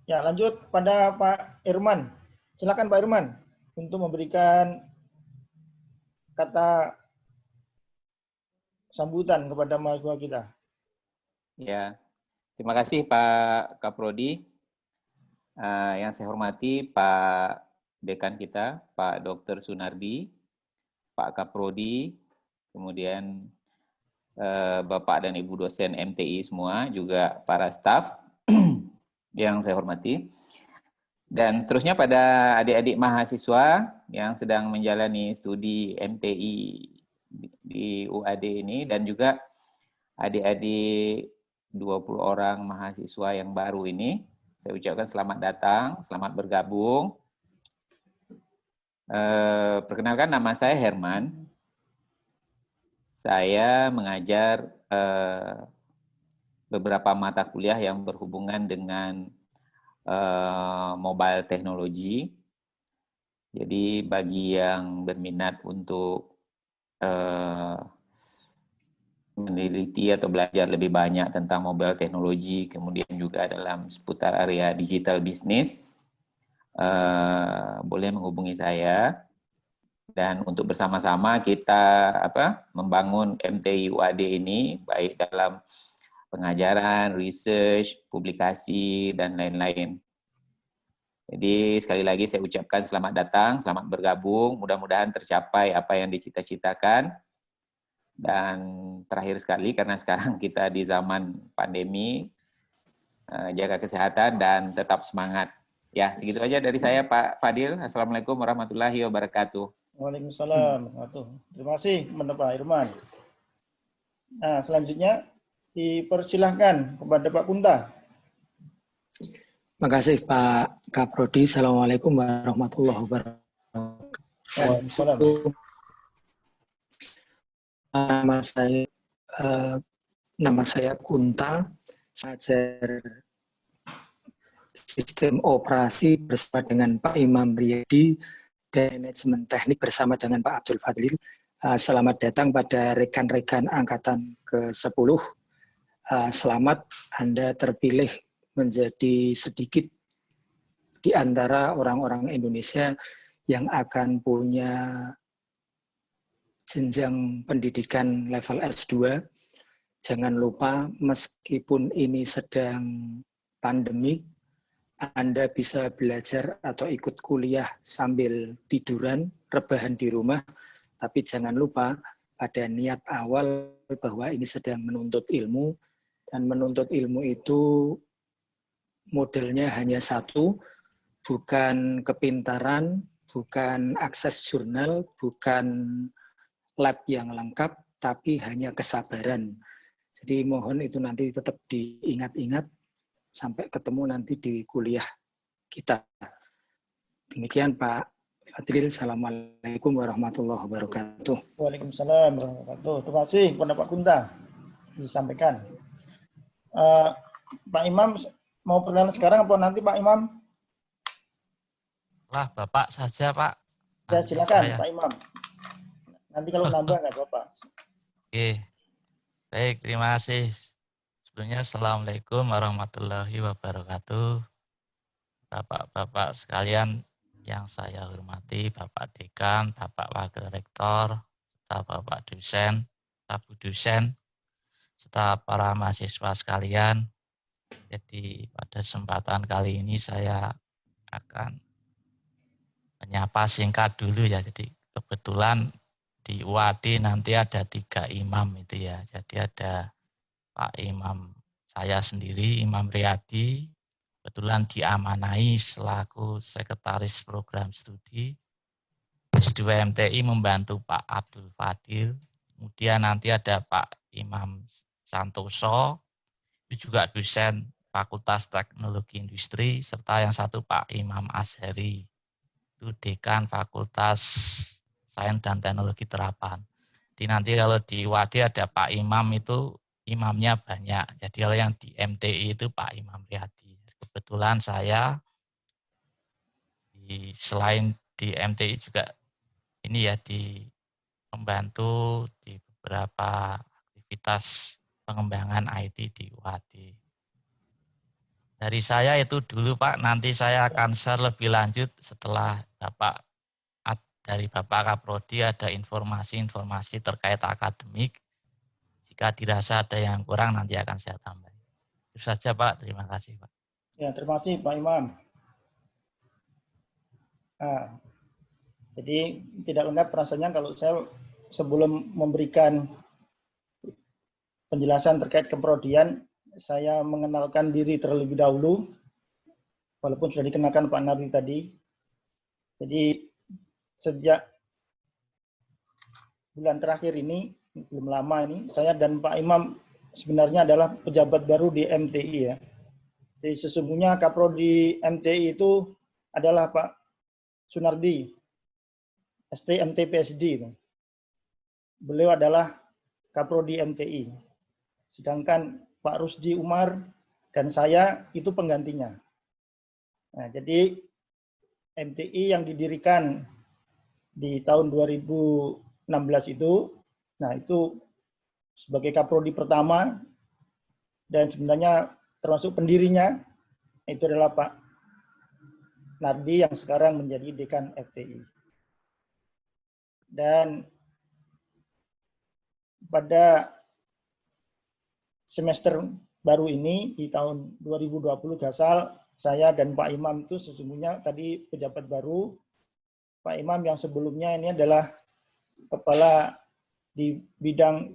Ya, lanjut pada Pak Irman. Silakan Pak Irman untuk memberikan kata sambutan kepada mahasiswa kita. Ya, terima kasih Pak Kaprodi. Yang saya hormati Pak Dekan kita, Pak Dr. Sunardi, Pak Kaprodi, kemudian Bapak dan Ibu dosen MTI semua, juga para staf yang saya hormati. Dan seterusnya pada adik-adik mahasiswa yang sedang menjalani studi MTI di UAD ini, dan juga adik-adik 20 orang mahasiswa yang baru ini, saya ucapkan selamat datang, selamat bergabung. Perkenalkan, nama saya Herman. Saya mengajar beberapa mata kuliah yang berhubungan dengan mobile technology. Jadi bagi yang berminat untuk meneliti atau belajar lebih banyak tentang mobile teknologi, kemudian juga dalam seputar area digital business, boleh menghubungi saya. Dan untuk bersama-sama kita membangun MTI UAD ini, baik dalam pengajaran, research, publikasi, dan lain-lain. Jadi sekali lagi saya ucapkan selamat datang, selamat bergabung, mudah-mudahan tercapai apa yang dicita-citakan. Dan terakhir sekali, karena sekarang kita di zaman pandemi, jaga kesehatan dan tetap semangat. Ya, segitu aja dari saya, Pak Fadil. Assalamualaikum warahmatullahi wabarakatuh. Waalaikumsalam. Terima kasih kepada Pak Irman. Nah, selanjutnya dipersilahkan kepada Pak Kunta. Terima kasih Pak Kaprodi. Assalamualaikum warahmatullahi wabarakatuh. Waalaikumsalam. Nama saya Kunta, saya ajar sistem operasi bersama dengan Pak Imam Riyadi dan manajemen teknik bersama dengan Pak Abdul Fadlil. Selamat datang pada rekan-rekan angkatan ke-10. Selamat Anda terpilih menjadi sedikit di antara orang-orang Indonesia yang akan punya jenjang pendidikan level S2. Jangan lupa, meskipun ini sedang pandemi, Anda bisa belajar atau ikut kuliah sambil tiduran, rebahan di rumah, tapi jangan lupa pada niat awal bahwa ini sedang menuntut ilmu, dan menuntut ilmu itu modelnya hanya satu, bukan kepintaran, bukan akses jurnal, bukan lab yang lengkap, tapi hanya kesabaran. Jadi mohon itu nanti tetap diingat-ingat sampai ketemu nanti di kuliah kita. Demikian Pak Fadil. Assalamualaikum warahmatullahi wabarakatuh. Waalaikumsalam warahmatullahi wabarakatuh. Terima kasih kepada Pak Kunta disampaikan. Pak Imam mau perkenalan sekarang apa nanti Pak Imam? Lah, Bapak saja, Pak. Ya, Nanti silakan saya. Pak Imam. Nanti kalau nambah nggak apa-apa. Oke, baik, terima kasih. Sebelumnya, Assalamualaikum warahmatullahi wabarakatuh. Bapak-bapak sekalian yang saya hormati, Bapak Dekan, Bapak Wakil Rektor, serta Bapak dosen, Ibu dosen, serta para mahasiswa sekalian. Jadi pada kesempatan kali ini saya akan menyapa singkat dulu ya. Jadi kebetulan di UAD nanti ada 3 imam itu ya. Jadi ada Pak Imam saya sendiri, Imam Riyadi, kebetulan diamanai selaku Sekretaris Program Studi S2 MTI membantu Pak Abdul Fadil. Kemudian nanti ada Pak Imam Santoso, itu juga dosen Fakultas Teknologi Industri, serta yang satu Pak Imam Azhari, itu Dekan Fakultas Sains dan Teknologi Terapan. Jadi nanti kalau di UAD ada Pak Imam itu imamnya banyak. Jadi kalau yang di MTI itu Pak Imam Riyadi. Kebetulan saya selain di MTI juga ini ya di membantu di beberapa aktivitas pengembangan IT di UAD. Dari saya itu dulu Pak, nanti saya akan share lebih lanjut setelah dari Bapak Kaprodi ada informasi-informasi terkait akademik. Jika dirasa ada yang kurang nanti akan saya tambah. Itu saja Pak, terima kasih Pak. Ya, terima kasih Pak Imam. Jadi tidak lengkap rasanya kalau saya sebelum memberikan penjelasan terkait keprodian, saya mengenalkan diri terlebih dahulu, walaupun sudah dikenalkan Pak Nardi tadi. Jadi sejak bulan terakhir ini, belum lama ini, saya dan Pak Imam sebenarnya adalah pejabat baru di MTI ya. Jadi sesungguhnya Kaprodi MTI itu adalah Pak Sunardi, ST MT PSD. Beliau adalah Kaprodi MTI. Sedangkan Pak Rusdi Umar dan saya itu penggantinya. Nah, jadi MTI yang didirikan di tahun 2016 itu, nah itu sebagai Kaprodi pertama dan sebenarnya termasuk pendirinya itu adalah Pak Nardi yang sekarang menjadi Dekan FTI. Dan pada semester baru ini di tahun 2020 Gasal, saya dan Pak Imam itu sesungguhnya tadi pejabat baru. Pak Imam yang sebelumnya ini adalah kepala di bidang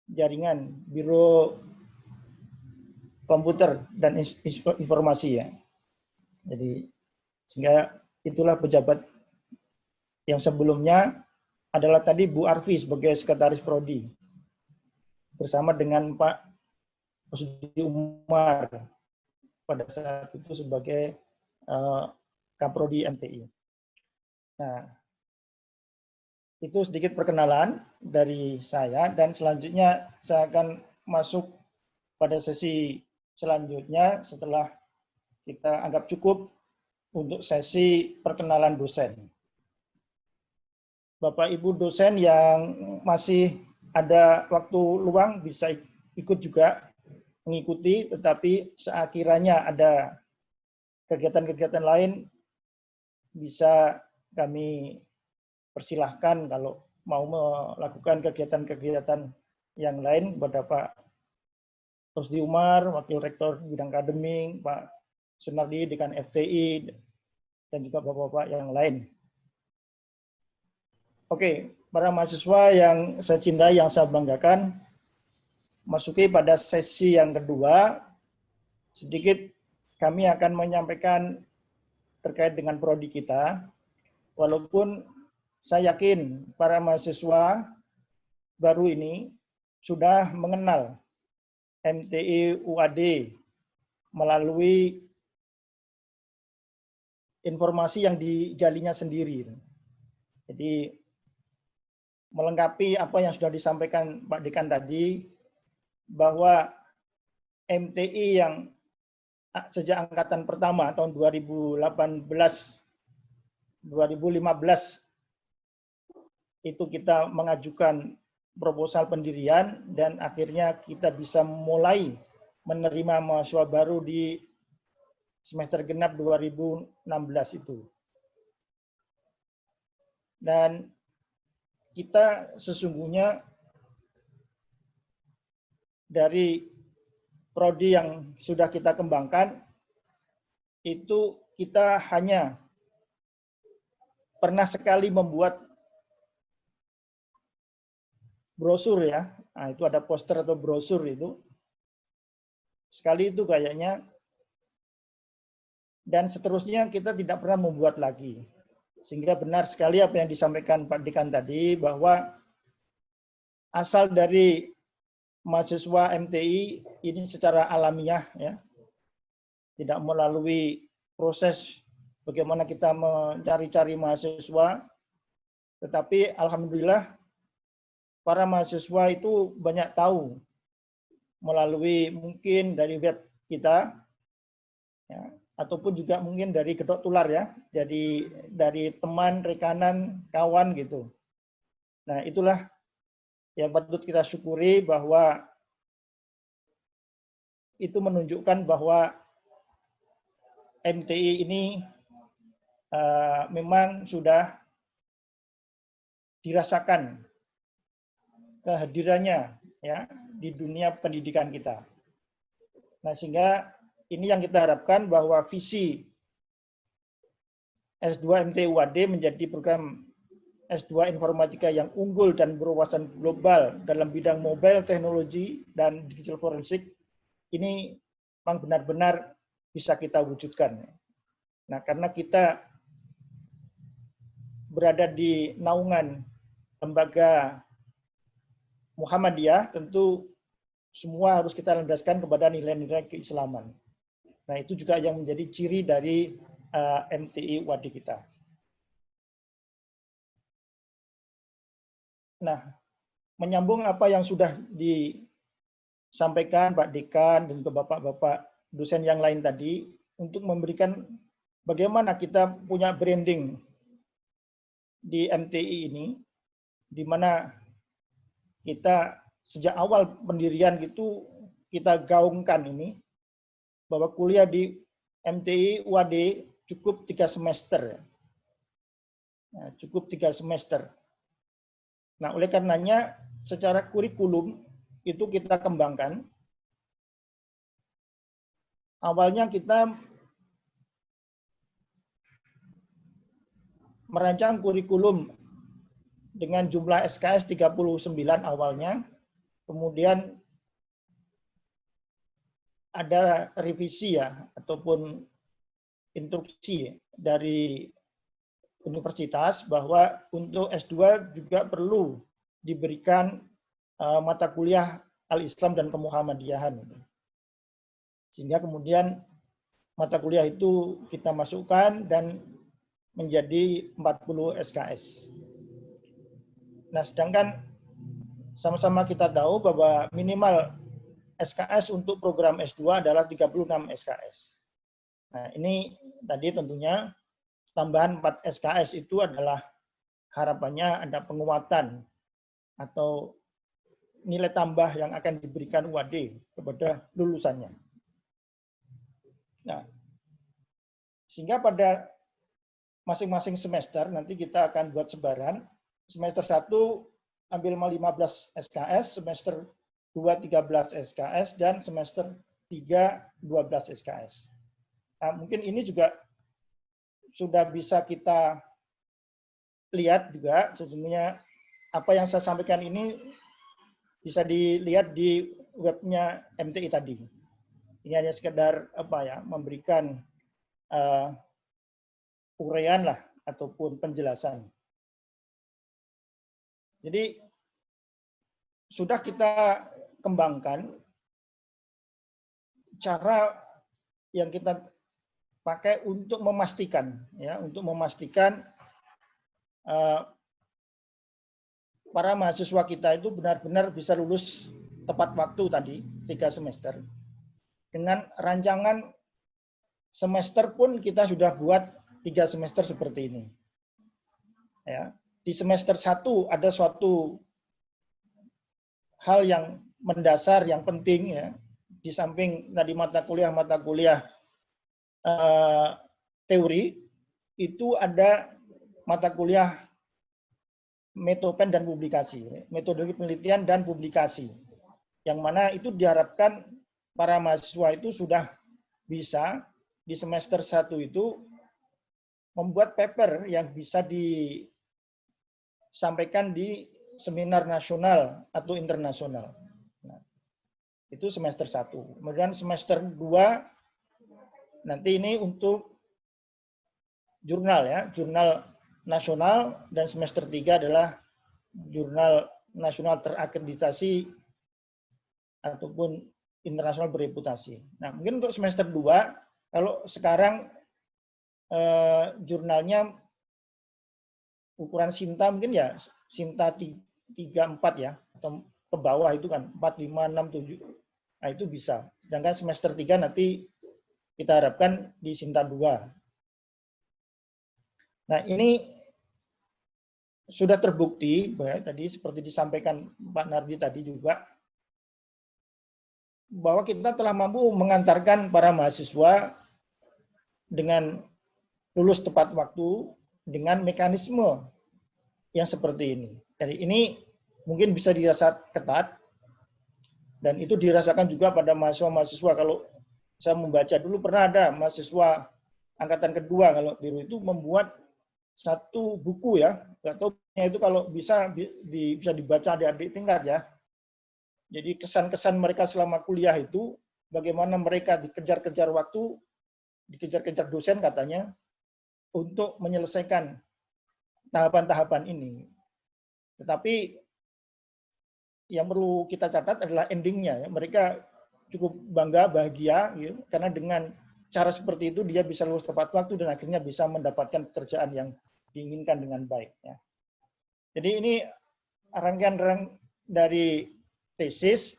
jaringan Biro Komputer dan Informasi ya. Jadi sehingga itulah pejabat yang sebelumnya adalah tadi Bu Arfi sebagai Sekretaris Prodi bersama dengan Pak Rusdi Umar pada saat itu sebagai Kaprodi MTI. Nah, itu sedikit perkenalan dari saya dan selanjutnya saya akan masuk pada sesi selanjutnya setelah kita anggap cukup untuk sesi perkenalan dosen. Bapak Ibu dosen yang masih ada waktu luang bisa ikut juga mengikuti, tetapi sekiranya ada kegiatan-kegiatan lain bisa kami persilahkan kalau mau melakukan kegiatan-kegiatan yang lain kepada Pak Rusdi Umar, Wakil Rektor Bidang Akademik, Pak Sunardi, Dekan FTI, dan juga Bapak-Bapak yang lain. Oke, para mahasiswa yang saya cintai, yang saya banggakan, masuki pada sesi yang kedua, sedikit kami akan menyampaikan terkait dengan prodi kita. walaupun saya yakin para mahasiswa baru ini sudah mengenal MTI UAD melalui informasi yang digalinya sendiri. Jadi melengkapi apa yang sudah disampaikan Pak Dekan tadi, bahwa MTI yang sejak angkatan pertama tahun 2015 itu kita mengajukan proposal pendirian dan akhirnya kita bisa mulai menerima mahasiswa baru di semester genap 2016 itu. Dan kita sesungguhnya dari prodi yang sudah kita kembangkan, itu kita hanya pernah sekali membuat brosur ya. Nah, itu ada poster atau brosur itu. Sekali itu kayaknya. Dan seterusnya kita tidak pernah membuat lagi. Sehingga benar sekali apa yang disampaikan Pak Dekan tadi, bahwa asal dari mahasiswa MTI ini secara alamiah ya, tidak melalui proses bagaimana kita mencari-cari mahasiswa, tetapi alhamdulillah para mahasiswa itu banyak tahu melalui mungkin dari web kita, ya, ataupun juga mungkin dari gedok tular ya, jadi dari teman, rekanan, kawan gitu. Nah itulah yang patut kita syukuri, bahwa itu menunjukkan bahwa MTI ini memang sudah dirasakan kehadirannya ya di dunia pendidikan kita. Nah sehingga ini yang kita harapkan, bahwa visi S2 MTI UAD menjadi program S2 Informatika yang unggul dan berwawasan global dalam bidang mobile teknologi dan digital forensik, ini memang benar-benar bisa kita wujudkan. Nah, karena kita berada di naungan lembaga Muhammadiyah, tentu semua harus kita landaskan kepada nilai-nilai keislaman. Nah, itu juga yang menjadi ciri dari MTI UAD kita. Nah, menyambung apa yang sudah disampaikan Pak Dekan dan juga Bapak-Bapak dosen yang lain tadi, untuk memberikan bagaimana kita punya branding di MTI ini, di mana kita sejak awal pendirian itu kita gaungkan ini, bahwa kuliah di MTI UAD cukup 3 semester. Nah, cukup 3 semester. Nah, oleh karenanya secara kurikulum itu kita kembangkan. Awalnya kita merancang kurikulum dengan jumlah SKS 39 awalnya, kemudian ada revisi ya, ataupun instruksi dari universitas bahwa untuk S2 juga perlu diberikan mata kuliah Al-Islam dan Kemuhammadiyahan. Sehingga kemudian mata kuliah itu kita masukkan dan menjadi 40 SKS. Nah, sedangkan sama-sama kita tahu bahwa minimal SKS untuk program S2 adalah 36 SKS. Nah, ini tadi tentunya tambahan 4 SKS itu adalah harapannya ada penguatan atau nilai tambah yang akan diberikan UAD kepada lulusannya. Nah, sehingga pada masing-masing semester nanti kita akan buat sebaran. Semester 1 ambil 15 SKS, semester 2 13 SKS, dan semester 3 12 SKS. Nah, mungkin ini juga sudah bisa kita lihat juga sesungguhnya apa yang saya sampaikan ini bisa dilihat di webnya MTI tadi. Ini hanya sekedar apa ya, memberikan uraian lah ataupun penjelasan. Jadi sudah kita kembangkan cara yang kita pakai untuk memastikan, ya, untuk memastikan para mahasiswa kita itu benar-benar bisa lulus tepat waktu tadi 3 semester. Dengan rancangan semester pun kita sudah buat 3 semester seperti ini. Ya, di semester 1 ada suatu hal yang mendasar, yang penting, ya. Di samping tadi mata kuliah teori, itu ada mata kuliah metopen dan publikasi, metodologi penelitian dan publikasi, yang mana itu diharapkan para mahasiswa itu sudah bisa di semester 1 itu membuat paper yang bisa disampaikan di seminar nasional atau internasional. Nah, itu semester 1. Kemudian semester 2 nanti ini untuk jurnal, ya, jurnal nasional, dan semester 3 adalah jurnal nasional terakreditasi ataupun internasional bereputasi. Nah, mungkin untuk semester 2, kalau sekarang jurnalnya ukuran Sinta mungkin ya Sinta 3-4 ya, atau ke bawah itu kan 4, 5, 6, 7. Nah, itu bisa. Sedangkan semester 3 nanti kita harapkan di Sinta 2. Nah, ini sudah terbukti, ya, tadi seperti disampaikan Pak Nardi tadi juga, bahwa kita telah mampu mengantarkan para mahasiswa dengan lulus tepat waktu dengan mekanisme yang seperti ini. Jadi ini mungkin bisa dirasa ketat, dan itu dirasakan juga pada mahasiswa-mahasiswa. Kalau saya membaca dulu, pernah ada mahasiswa angkatan kedua kalau biru itu membuat satu buku, ya, atau itu kalau bisa dibaca adik-adik tingkat, ya. Jadi kesan-kesan mereka selama kuliah itu, bagaimana mereka dikejar-kejar waktu, dikejar-kejar dosen katanya, untuk menyelesaikan tahapan-tahapan ini. Tetapi yang perlu kita catat adalah endingnya, ya. Mereka cukup bangga, bahagia, ya, karena dengan cara seperti itu dia bisa lulus tepat waktu dan akhirnya bisa mendapatkan pekerjaan yang diinginkan dengan baik. Ya. Jadi ini rangkaian dari tesis,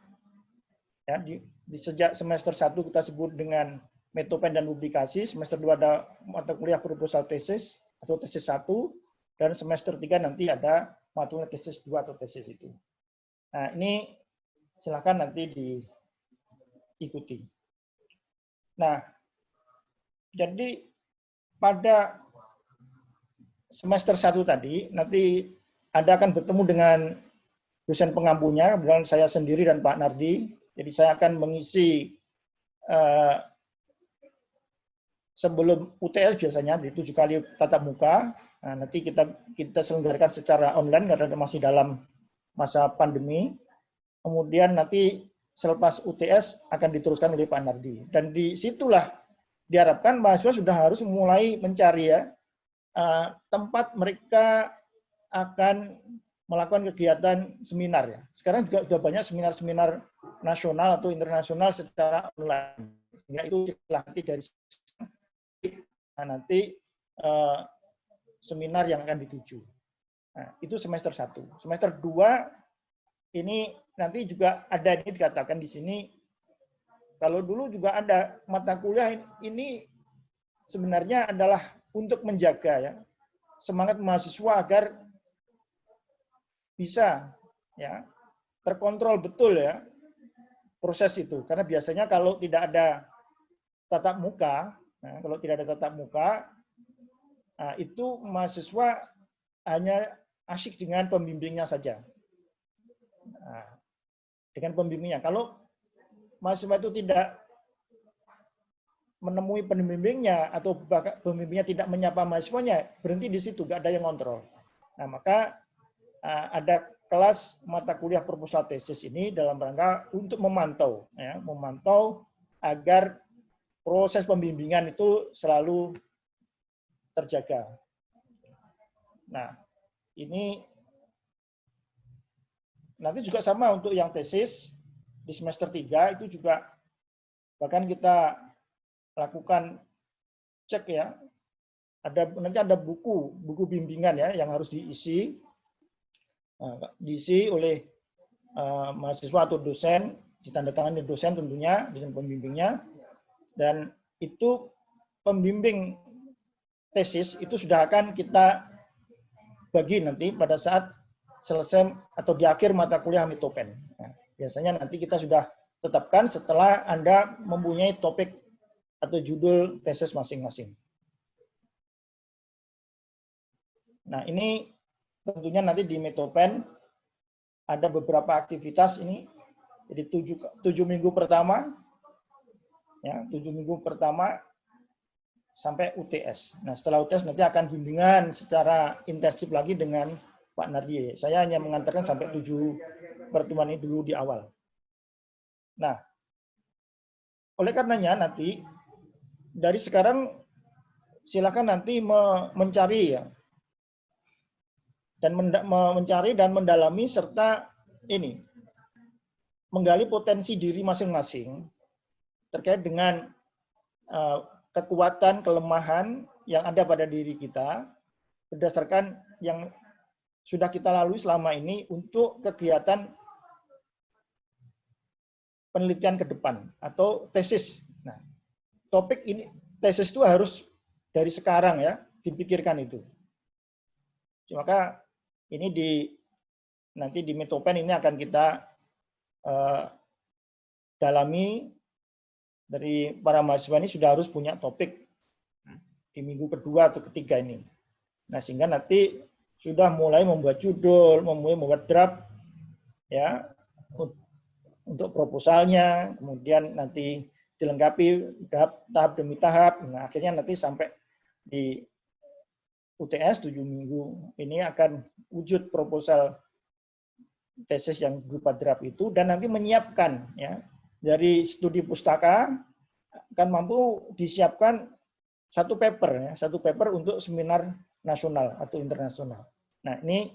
ya, di sejak semester 1 kita sebut dengan metopen dan publikasi, semester 2 ada mata kuliah proposal tesis atau tesis 1, dan semester 3 nanti ada mata kuliah tesis 2 atau tesis itu. Nah, ini silakan nanti diikuti. Nah, jadi pada semester 1 tadi, nanti Anda akan bertemu dengan dosen pengampunya, kemudian saya sendiri dan Pak Nardi. Jadi saya akan mengisi sebelum UTS biasanya, di 7 kali tatap muka. Nah, nanti kita selenggarakan secara online karena masih dalam masa pandemi. Kemudian nanti selepas UTS akan diteruskan oleh Pak Nardi. Dan disitulah diharapkan mahasiswa sudah harus mulai mencari, ya, tempat mereka akan melakukan kegiatan seminar, ya. Sekarang juga sudah banyak seminar-seminar nasional atau internasional secara online. Sehingga itu nanti dari nanti seminar yang akan dituju. Nah, itu semester 1. Semester 2 ini nanti juga ada, ini dikatakan di sini, kalau dulu juga ada mata kuliah ini sebenarnya adalah untuk menjaga, ya, semangat mahasiswa agar bisa, ya, terkontrol betul, ya, proses itu. Karena biasanya kalau tidak ada tatap muka, nah, kalau tidak ada tatap muka, nah, itu mahasiswa hanya asyik dengan pembimbingnya saja. Nah, dengan pembimbingnya. Kalau mahasiswa itu tidak menemui pembimbingnya atau pembimbingnya tidak menyapa mahasiswanya, berhenti di situ, nggak ada yang kontrol. Nah, maka ada kelas mata kuliah proposal tesis ini dalam rangka untuk memantau, ya, memantau agar proses pembimbingan itu selalu terjaga. Nah, ini nanti juga sama untuk yang tesis di semester 3 itu juga bahkan kita lakukan cek ya. Nanti ada buku bimbingan ya yang harus diisi. Diisi oleh mahasiswa atau dosen, ditandatangani dosen tentunya, dosen pembimbingnya, dan itu pembimbing tesis itu sudah akan kita bagi nanti pada saat selesai atau di akhir mata kuliah Mitopen. Nah, biasanya nanti kita sudah tetapkan setelah Anda mempunyai topik atau judul tesis masing-masing. Nah, ini tentunya nanti di Mitopen ada beberapa aktivitas ini. Jadi 7 minggu pertama, ya 7 minggu pertama sampai UTS. Nah, setelah UTS nanti akan bimbingan secara intensif lagi dengan Pak Nardi. Saya hanya mengantarkan sampai 7 pertemuan ini dulu di awal. Nah, oleh karenanya nanti dari sekarang silakan nanti mencari ya, dan mencari dan mendalami serta ini menggali potensi diri masing-masing terkait dengan kekuatan, kelemahan yang ada pada diri kita berdasarkan yang sudah kita lalui selama ini untuk kegiatan penelitian ke depan atau tesis. Nah, topik ini tesis itu harus dari sekarang ya dipikirkan itu. Maka ini nanti di Mitopen ini akan kita dalami. Dari para mahasiswa ini sudah harus punya topik di minggu kedua atau ketiga ini. Nah, sehingga nanti sudah mulai membuat judul, mulai membuat draft ya untuk proposalnya, kemudian nanti dilengkapi tahap demi tahap. Nah, akhirnya nanti sampai di UTS 7 minggu ini akan wujud proposal tesis yang berupa draft itu, dan nanti menyiapkan ya dari studi pustaka akan mampu disiapkan satu paper untuk seminar nasional atau internasional. Nah, ini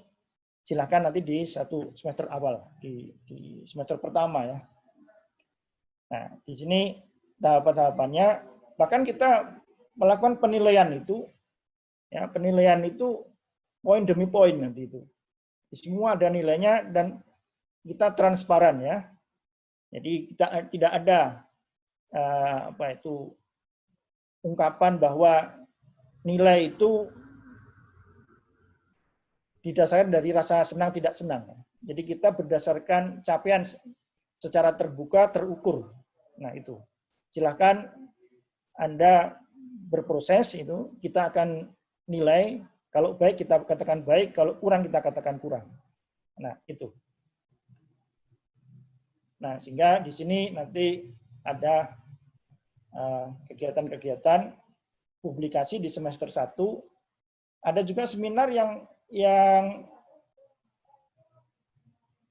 silakan nanti di satu semester awal, di semester pertama ya. Nah, di sini tahapan-tahapannya, bahkan kita melakukan penilaian itu, ya penilaian itu poin demi poin nanti itu. Semua ada nilainya dan kita transparan ya. Jadi kita tidak ada ungkapan bahwa nilai itu didasarkan dari rasa senang tidak senang. Jadi kita berdasarkan capaian secara terbuka, terukur. Nah itu, silakan Anda berproses itu, kita akan nilai. Kalau baik kita katakan baik, kalau kurang kita katakan kurang. Nah itu. Nah, sehingga di sini nanti ada kegiatan-kegiatan publikasi di semester 1. Ada juga seminar yang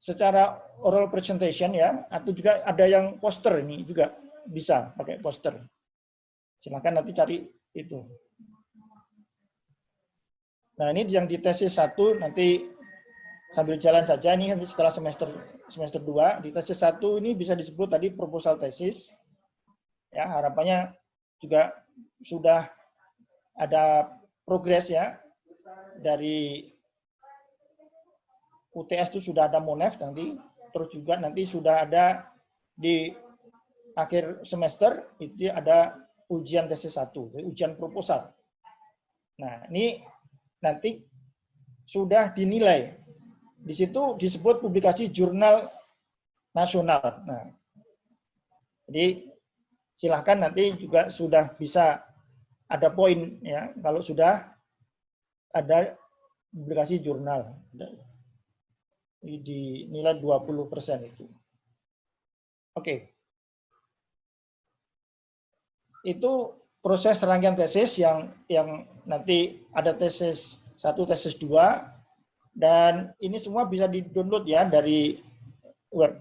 secara oral presentation ya, atau juga ada yang poster, ini juga bisa pakai poster. Silakan nanti cari itu. Nah, ini yang di tesis 1 nanti sambil jalan saja, ini nanti setelah semester 2, di tesis 1 ini bisa disebut tadi proposal tesis. Ya, harapannya juga sudah ada progres ya. Dari UTS itu sudah ada Monef nanti, terus juga nanti sudah ada di akhir semester itu ada ujian tesis 1, ujian proposal. Nah, ini nanti sudah dinilai. Di situ disebut publikasi jurnal nasional. Nah, jadi silahkan nanti juga sudah bisa ada poin ya kalau sudah ada publikasi jurnal di nilai 20% itu. Oke. Itu proses rangkaian tesis yang nanti ada tesis 1, tesis 2. Dan ini semua bisa di-download ya dari web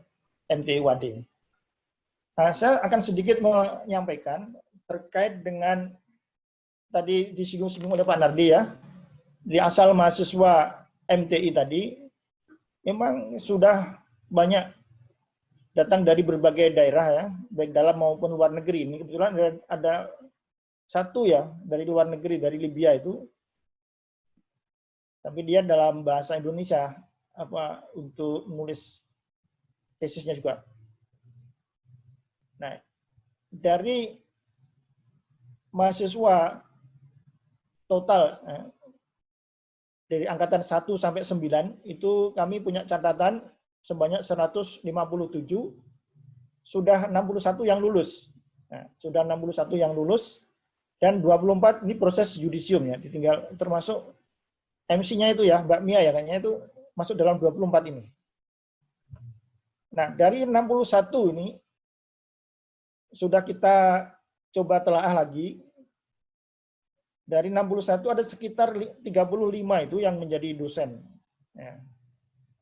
MTIWAD. Nah, saya akan sedikit menyampaikan terkait dengan tadi disinggung-singgung oleh Pak Nardi ya, di asal mahasiswa MTI tadi memang sudah banyak datang dari berbagai daerah ya, baik dalam maupun luar negeri. Ini kebetulan ada satu ya dari luar negeri, dari Libya itu, tapi dia dalam bahasa Indonesia untuk menulis tesisnya juga. Nah, dari mahasiswa total dari angkatan 1 sampai 9 itu kami punya catatan sebanyak 157, sudah 61 yang lulus. Nah, sudah 61 yang lulus dan 24 ini proses yudisium ya, ditinggal termasuk MC-nya itu ya, Mbak Mia ya kayaknya itu masuk dalam 24 ini. Nah, dari 61 ini sudah kita coba telaah lagi. Dari 61 ada sekitar 35 itu yang menjadi dosen. Ya.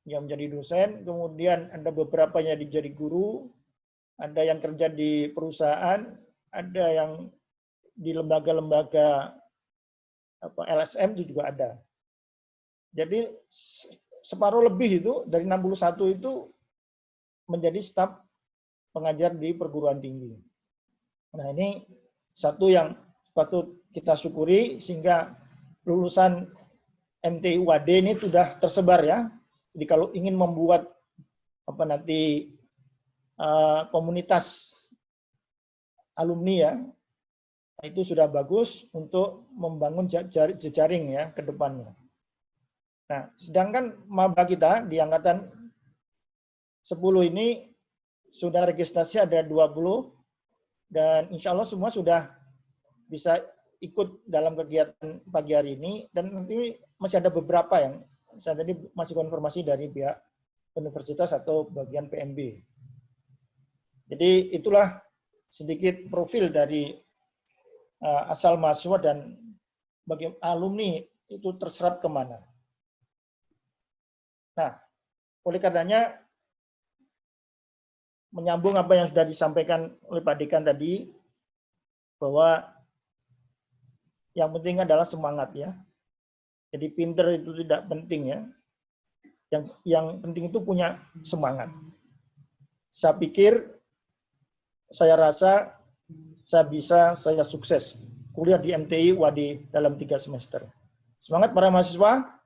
Yang menjadi dosen, kemudian ada beberapa yang jadi guru, ada yang kerja di perusahaan, ada yang di lembaga-lembaga LSM itu juga ada. Jadi separuh lebih itu dari 61 itu menjadi staf pengajar di perguruan tinggi. Nah, ini satu yang patut kita syukuri sehingga lulusan MTI UAD ini sudah tersebar ya. Jadi kalau ingin membuat komunitas alumni ya, itu sudah bagus untuk membangun jejaring ya ke depannya. Nah, sedangkan maba kita di angkatan 10 ini sudah registrasi ada 20 dan insya Allah semua sudah bisa ikut dalam kegiatan pagi hari ini dan nanti masih ada beberapa yang saya tadi masih konfirmasi dari pihak universitas atau bagian PMB. Jadi itulah sedikit profil dari asal mahasiswa dan bagi alumni itu terserap kemana. Nah, oleh karenanya menyambung apa yang sudah disampaikan oleh Pak Dekan tadi bahwa yang penting adalah semangat ya. Jadi pinter itu tidak penting ya. Yang penting itu punya semangat. Saya pikir, saya rasa saya sukses kuliah di MTI UAD dalam 3 semester. Semangat para mahasiswa.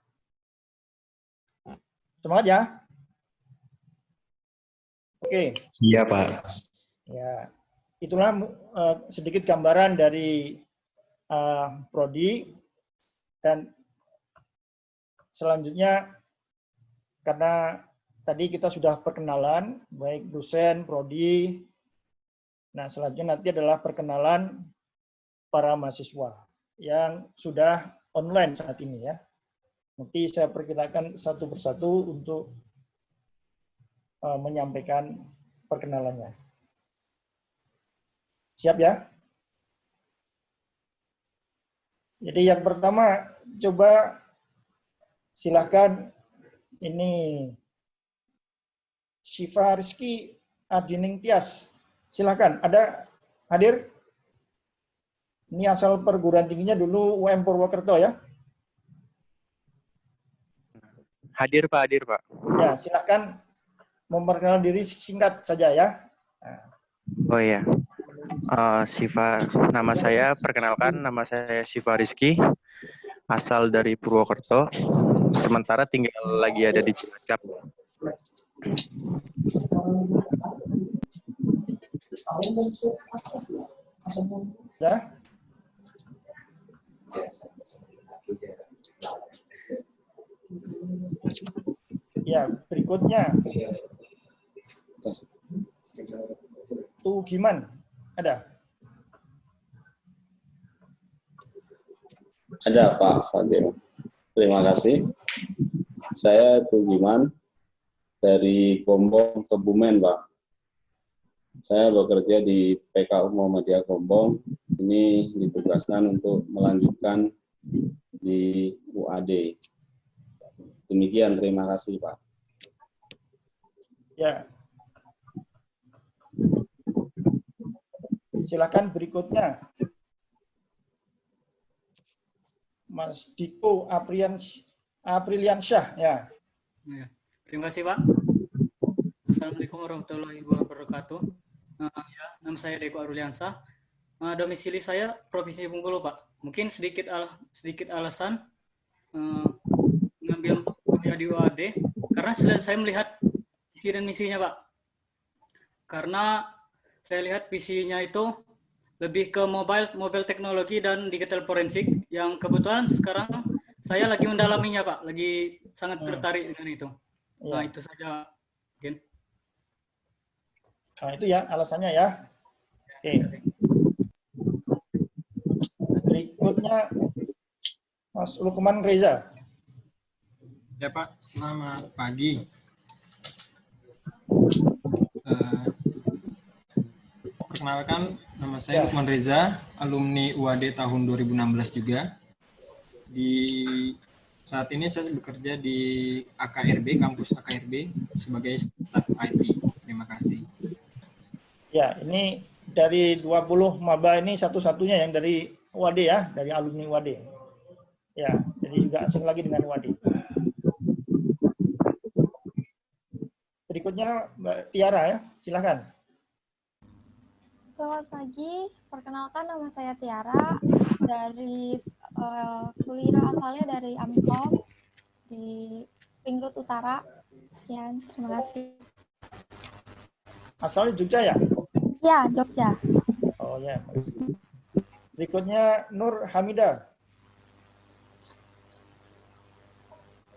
Semangat ya. Oke. Iya, Pak. Ya, itulah sedikit gambaran dari prodi dan selanjutnya karena tadi kita sudah perkenalan baik dosen, prodi. Nah, selanjutnya nanti adalah perkenalan para mahasiswa yang sudah online saat ini ya. Nanti saya perkenalkan satu persatu untuk menyampaikan perkenalannya. Siap ya? Jadi yang pertama, coba silahkan ini Syifa Rizky Adining Tias. Silahkan, ada hadir? Ini asal perguruan tingginya dulu UM Purwokerto ya? Hadir Pak, hadir Pak. Ya, silahkan memperkenalkan diri singkat saja ya. Oh iya. Syifa, nama saya, perkenalkan nama saya Syifa Rizky, asal dari Purwokerto, sementara tinggal lagi ada di Cilacap. Ya. Ya, berikutnya. Tuh gimana? Ada? Ada Pak Fadil. Terima kasih. Saya Tugiman dari Gombong, Kebumen, Pak. Saya bekerja di PKU Muhammadiyah Gombong. Ini ditugaskan untuk melanjutkan di UAD. Demikian, terima kasih, Pak. Ya. Silakan berikutnya. Mas Diko Apriliansyah ya. Ya. Terima kasih Pak. Assalamualaikum warahmatullahi wabarakatuh. Ya, nama saya Diko Apriliansyah. Domisili saya Provinsi Bengkulu Pak. Mungkin sedikit alasan mengambil kuliah di UAD karena saya melihat visi dan misinya Pak. Karena saya lihat visinya itu lebih ke mobile teknologi dan digital forensik yang kebetulan sekarang saya lagi mendalaminya Pak, lagi sangat tertarik dengan itu. Nah itu saja mungkin. Nah itu ya alasannya ya. Oke. Berikutnya Mas Lukman Reza. Ya Pak, selamat pagi. Perkenalkan, nama saya Lukman Reza, alumni UAD tahun 2016 juga. Saat ini saya bekerja di AKRB, kampus AKRB, sebagai staf IT. Terima kasih. Ya, ini dari 20 maba ini satu-satunya yang dari UAD ya, dari alumni UAD. Ya, jadi juga asing lagi dengan UAD. Berikutnya Mbak Tiara ya, silakan. Selamat pagi, perkenalkan nama saya Tiara dari kuliah asalnya dari Amikom di Ring Road Utara. Ya, terima kasih. Asalnya Jogja ya? Ya, Jogja. Oh ya, makasih. Berikutnya Nur Hamidah.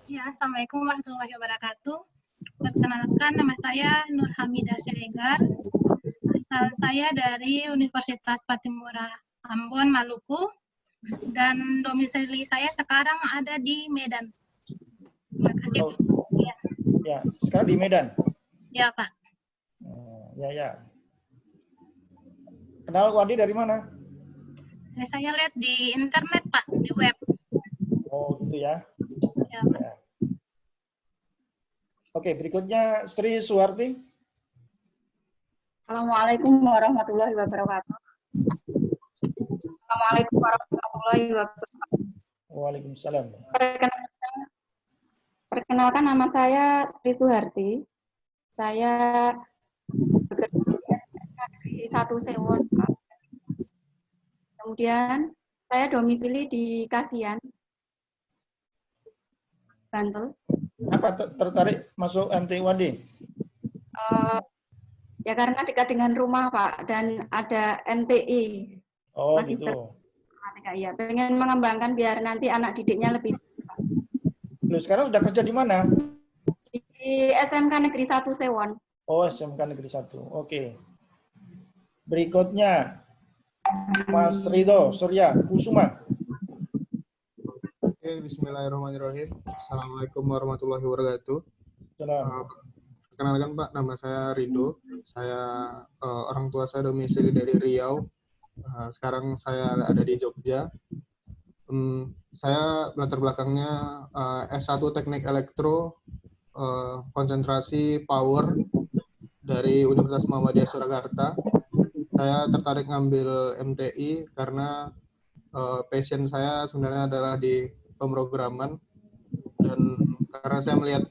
Ya, Assalamualaikum warahmatullahi wabarakatuh. Perkenalkan, nama saya Nur Hamidah Siregar. Asal saya dari Universitas Patimura Ambon, Maluku. Dan domisili saya sekarang ada di Medan. Terima kasih. Oh, ya, sekarang di Medan? Ya, Pak. Ya. Kenal Wandi dari mana? Saya lihat di internet, Pak, di web. Oh, gitu ya. Ya, Pak. Ya. Oke, berikutnya Sri Suwarti. Assalamualaikum warahmatullahi wabarakatuh. Assalamualaikum warahmatullahi wabarakatuh. Waalaikumsalam. Perkenalkan, nama saya Sri Suharti. Saya bekerja di Satu Sewon. Kemudian saya domisili di Kasihan, Bantul. Apa tertarik masuk MTUAD? Ya karena dekat dengan rumah Pak, dan ada MTI. Oh Magister gitu. Ya, pengen mengembangkan biar nanti anak didiknya lebih. Loh, sekarang sudah kerja di mana? Di SMK Negeri 1 Sewon. Oh, SMK Negeri 1. Oke. Berikutnya Mas Ridho Surya Kusuma. Oke, bismillahirrahmanirrahim. Assalamualaikum warahmatullahi wabarakatuh. Perkenalkan Pak, nama saya Ridho. Saya orang tua saya domisili dari Riau. Sekarang saya ada di Jogja. Saya latar belakangnya S1 Teknik Elektro, konsentrasi Power dari Universitas Muhammadiyah Surakarta. Saya tertarik ngambil MTI karena passion saya sebenarnya adalah di pemrograman, dan karena saya melihat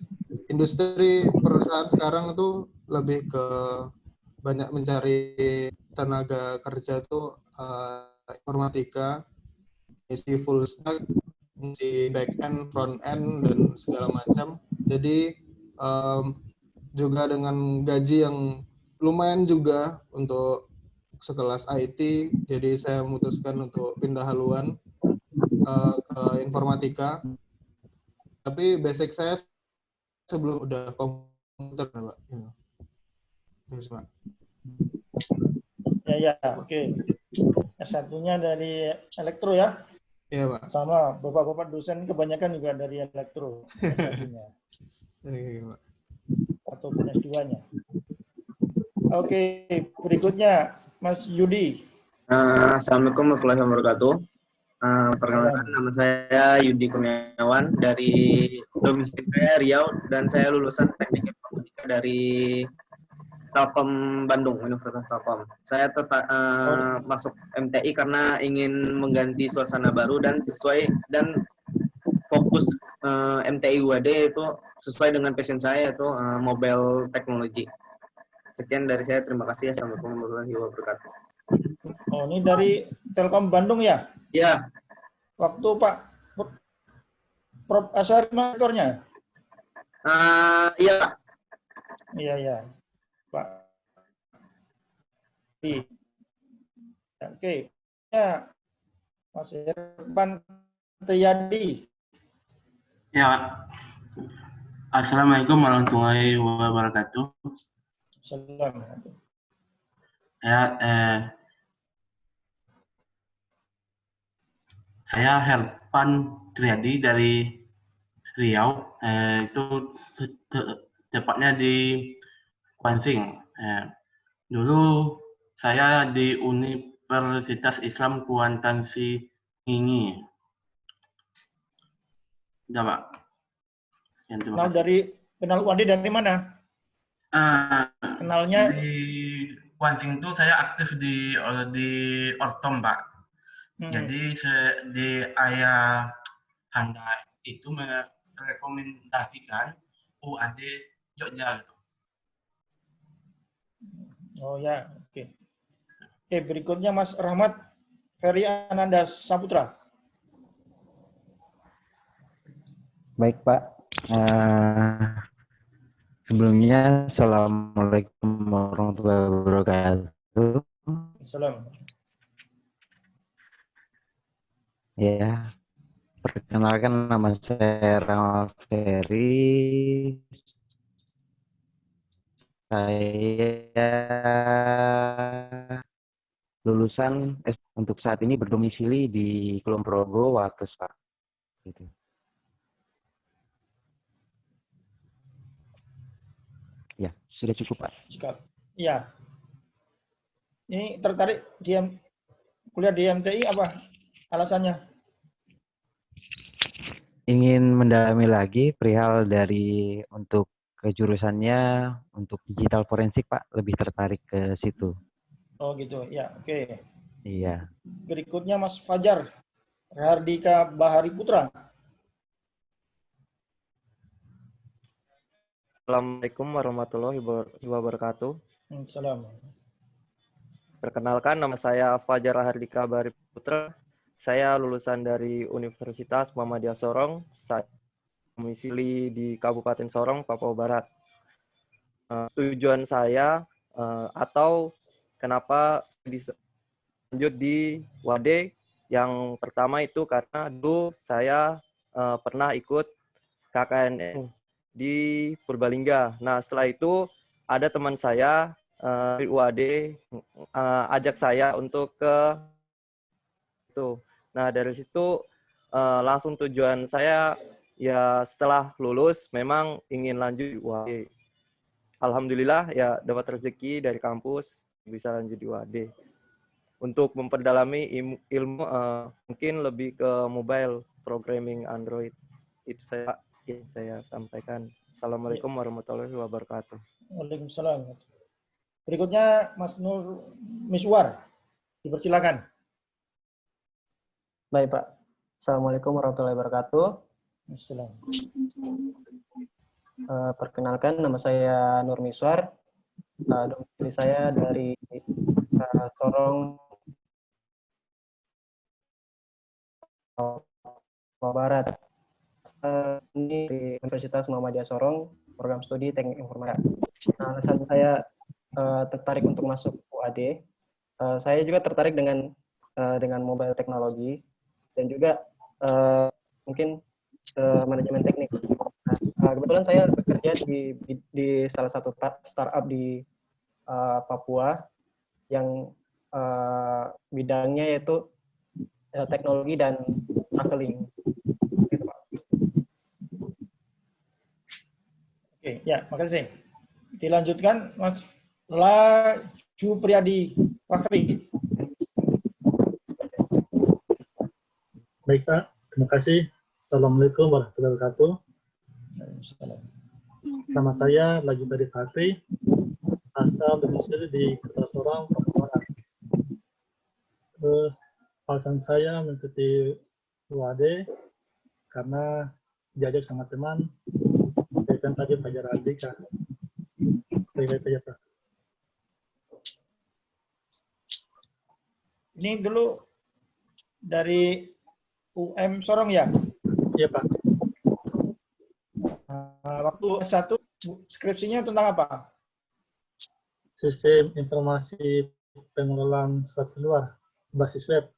industri perusahaan sekarang itu lebih ke banyak mencari tenaga kerja itu informatika, isi full stack, di back end, front end, dan segala macam. Jadi juga dengan gaji yang lumayan juga untuk sekelas IT, jadi saya memutuskan untuk pindah haluan ke informatika. Tapi basic saya sebelum udah komputer, Pak. Ya, oke. S1-nya dari elektro ya? Iya, Pak. Sama, bapak-bapak dosen kebanyakan juga dari elektro S1-nya. Iya, Pak. Ataupun S2-nya. Oke, berikutnya Mas Yudi. Assalamualaikum warahmatullahi wabarakatuh. Perkenalkan, nama saya Yudi Kurniawan dari domisili saya Riau, dan saya lulusan Teknik Informatika dari Telkom Bandung, Universitas Telkom. Saya masuk MTI karena ingin mengganti suasana baru dan sesuai dan fokus MTI UAD itu sesuai dengan passion saya itu mobile technology. Sekian dari saya, terima kasih. Assalamualaikum warahmatullahi wabarakatuh. Oh, ini dari Telkom Bandung ya? Ya. Waktu Pak Prof. Asyari monitornya? Iya. Iya. Pak. Oke. Ya. Mas Irfan Tiyadi. Ya. Assalamualaikum warahmatullahi wabarakatuh. Assalamualaikum. Ya, saya Herpan Triadi dari Riau. Itu tepatnya di Kuansing. Dulu saya di Universitas Islam Kuantan Singingi. Udah, Pak. Sekian, terima kasih. Kenal Wandi dari mana? Kenalnya di Kuansing itu saya aktif di Ortom, Pak. Jadi di ayah Anda itu merekomendasikan UAD Jogja gitu. Oh ya, oke. Oke, berikutnya Mas Rahmat Ferry Ananda Saputra. Baik, Pak. Sebelumnya, Assalamualaikum warahmatullahi wabarakatuh. Assalamualaikum. Ya, perkenalkan nama saya Rahmat Ferry. Saya lulusan untuk saat ini berdomisili di Kulon Progo, Wates, Pak. Gitu. Ya, sudah cukup, Pak. Iya. Ini tertarik kuliah di MTI apa alasannya? Ingin mendalami lagi perihal dari untuk kejurusannya untuk digital forensik, Pak. Lebih tertarik ke situ. Oh gitu, ya, oke. Iya. Berikutnya Mas Fajar Rahardika Bahari Putra. Assalamualaikum warahmatullahi wabarakatuh. Assalamualaikum. Perkenalkan, nama saya Fajar Rahardika Bahari Putra. Saya lulusan dari Universitas Muhammadiyah Sorong. Saya domisili di Kabupaten Sorong, Papua Barat. Tujuan saya atau kenapa bisa lanjut di UAD, yang pertama itu karena dulu saya pernah ikut KKN di Purbalingga. Nah, setelah itu ada teman saya di UAD ajak saya untuk ke itu. Nah, dari situ langsung tujuan saya ya setelah lulus memang ingin lanjut di UAD. Alhamdulillah ya dapat rezeki dari kampus bisa lanjut di UAD. Untuk memperdalami ilmu mungkin lebih ke mobile programming Android. Itu yang saya sampaikan. Assalamualaikum warahmatullahi wabarakatuh. Waalaikumsalam. Berikutnya Mas Nur Miswar. Dipersilakan. Baik, Pak. Assalamualaikum warahmatullahi wabarakatuh. Perkenalkan, nama saya Nur Miswar. Domisili saya dari Sorong, Papua Barat. Ini di Universitas Muhammadiyah Sorong, program studi Teknik Informatika. Nah, alasan saya tertarik untuk masuk UAD, saya juga tertarik dengan mobile teknologi dan juga mungkin manajemen teknik. Nah, kebetulan saya bekerja di salah satu startup di Papua yang bidangnya yaitu teknologi dan traveling. Gitu, Pak. Oke, ya, makasih. Dilanjutkan Mas Laju Priyadi Fakri. Baik, Pak. Terima kasih. Assalamualaikum warahmatullahi wabarakatuh. Nama saya Laju Priyadi Fakri. asal domisili di Kertosorong, Papua Barat. Terus alasan saya mengikuti UAD karena diajak sama teman kaitan tadi pelajaran Andika. Baik aja Pak. Ini dulu dari UM Sorong ya? Iya Pak. Waktu S1 skripsinya tentang apa? Sistem informasi pengelolaan surat keluar basis web.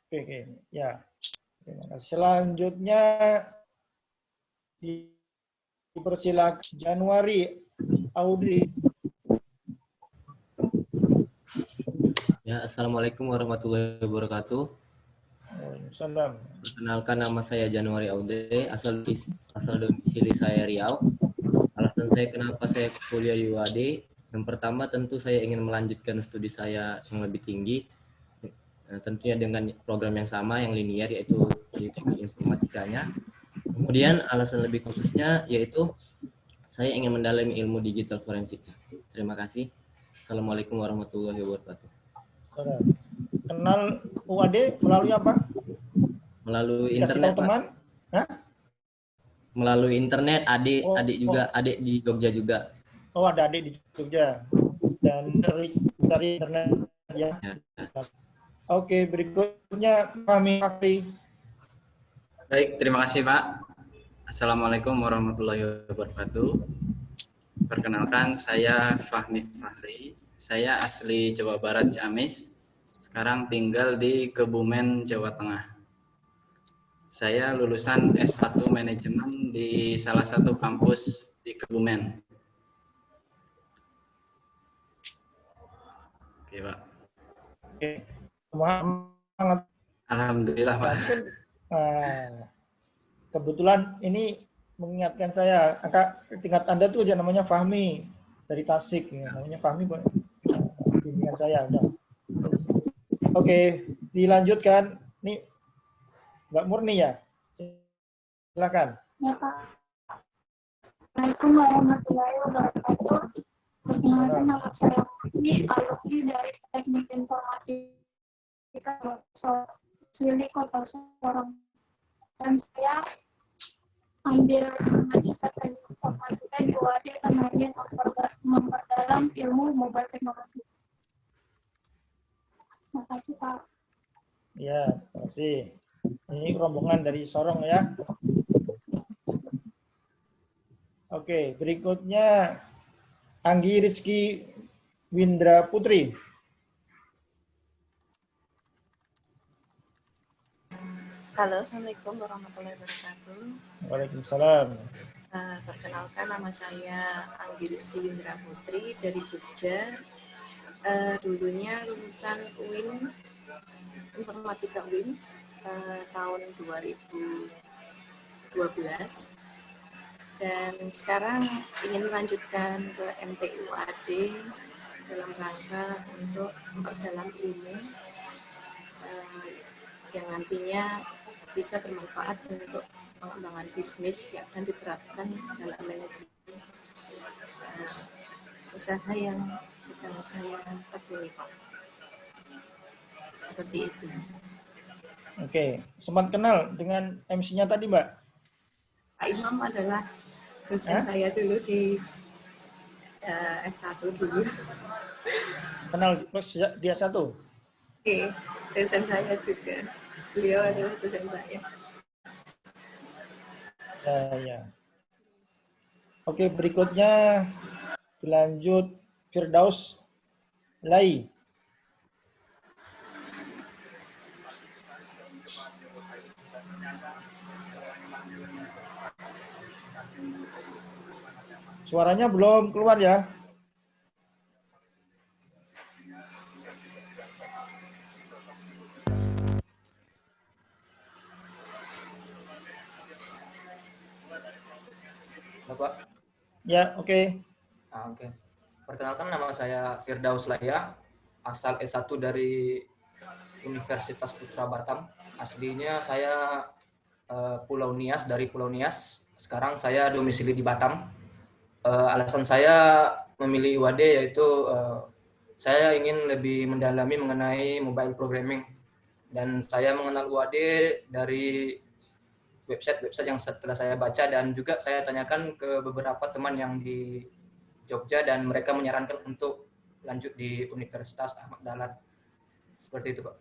Oke, ya. Terima kasih. Selanjutnya dipersilakan Januari Audrey. Ya, Assalamualaikum warahmatullahi wabarakatuh. Waalaikumsalam. Perkenalkan, nama saya Januari Aude, asal domisili saya Riau. Alasan saya kenapa saya kuliah di UAD, yang pertama tentu saya ingin melanjutkan studi saya yang lebih tinggi, tentunya dengan program yang sama, yang linear, yaitu di teknik informatikanya. Kemudian alasan lebih khususnya yaitu saya ingin mendalami ilmu digital forensik. Terima kasih. Assalamualaikum warahmatullahi wabarakatuh. Kenal UAD melalui apa? Melalui Kasih internet, tahu teman? Hah? Melalui internet, adik juga, adik di Jogja juga. Oh, ada adik di Jogja. Dan dari internet ya. Oke, berikutnya kami Afri. Baik, terima kasih Pak. Assalamualaikum warahmatullahi wabarakatuh. Perkenalkan, saya Fahmi Fahri. Saya asli Jawa Barat, Ciamis. Sekarang tinggal di Kebumen, Jawa Tengah. Saya lulusan S1 Manajemen di salah satu kampus di Kebumen. Oke, Pak. Oke. Semangat. Alhamdulillah, Pak. Kebetulan ini mengingatkan saya, tingkat Anda tuh aja namanya Fahmi dari Tasik, ya. Namanya Fahmi, bimbingan saya udah. Oke, dilanjutkan. Nih, Mbak Murni ya, silakan. Ya Pak. Assalamualaikum warahmatullahi wabarakatuh. Perkenalkan, nama saya Murni, alumni dari Teknik Informatika Sili Kota Sorong. Dan saya ambil magister teknik informatika di UAD karena ingin memperdalam ilmu mobile teknologi. Terima kasih Pak. Ya, terima kasih. Ini rombongan dari Sorong ya. Oke, berikutnya Anggi Rizky Windra Putri. Halo, Assalamualaikum warahmatullahi wabarakatuh. Waalaikumsalam. Perkenalkan, nama saya Anggi Rizky Windra Putri dari Jogja. Dulunya lulusan UIN, Informatika UIN tahun 2012. Dan sekarang ingin melanjutkan ke MTI UAD dalam rangka untuk memperdalam ilmu yang nantinya bisa bermanfaat untuk pengembangan bisnis yang akan diterapkan dalam manajemen usaha yang sedang saya tekuni, Pak. Seperti itu. Oke, sempat kenal dengan MC-nya tadi, Mbak? Pak Imam adalah dosen saya dulu di S1 dulu. Kenal dia S1? Oke, dosen saya juga. Beliau adalah dosen saya. Ya. Oke, berikutnya dilanjut Firdaus Lai. Suaranya belum keluar ya. Bapak? Ya, oke. Oke. Perkenalkan, nama saya Firdaus Laya, asal S1 dari Universitas Putra Batam. Aslinya saya dari Pulau Nias. sekarang saya domisili di Batam. Alasan saya memilih UAD yaitu saya ingin lebih mendalami mengenai mobile programming, dan saya mengenal UAD dari website-website yang setelah saya baca, dan juga saya tanyakan ke beberapa teman yang di Jogja dan mereka menyarankan untuk lanjut di Universitas Ahmad Dahlan. Seperti itu, Pak.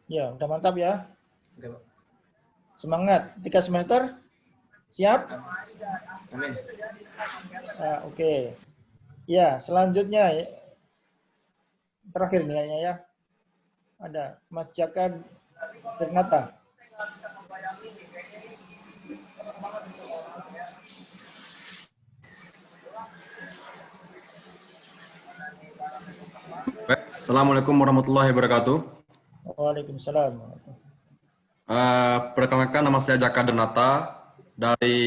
Ya, udah mantap ya. Oke, Pak. Semangat. 3 semester? Siap? Amin. Oke. Ya, selanjutnya terakhir nih kayaknya ya. Ada Mas Jaka Ternata. Assalamualaikum warahmatullahi wabarakatuh. Waalaikumsalam. Perkenalkan, nama saya Jaka Denata dari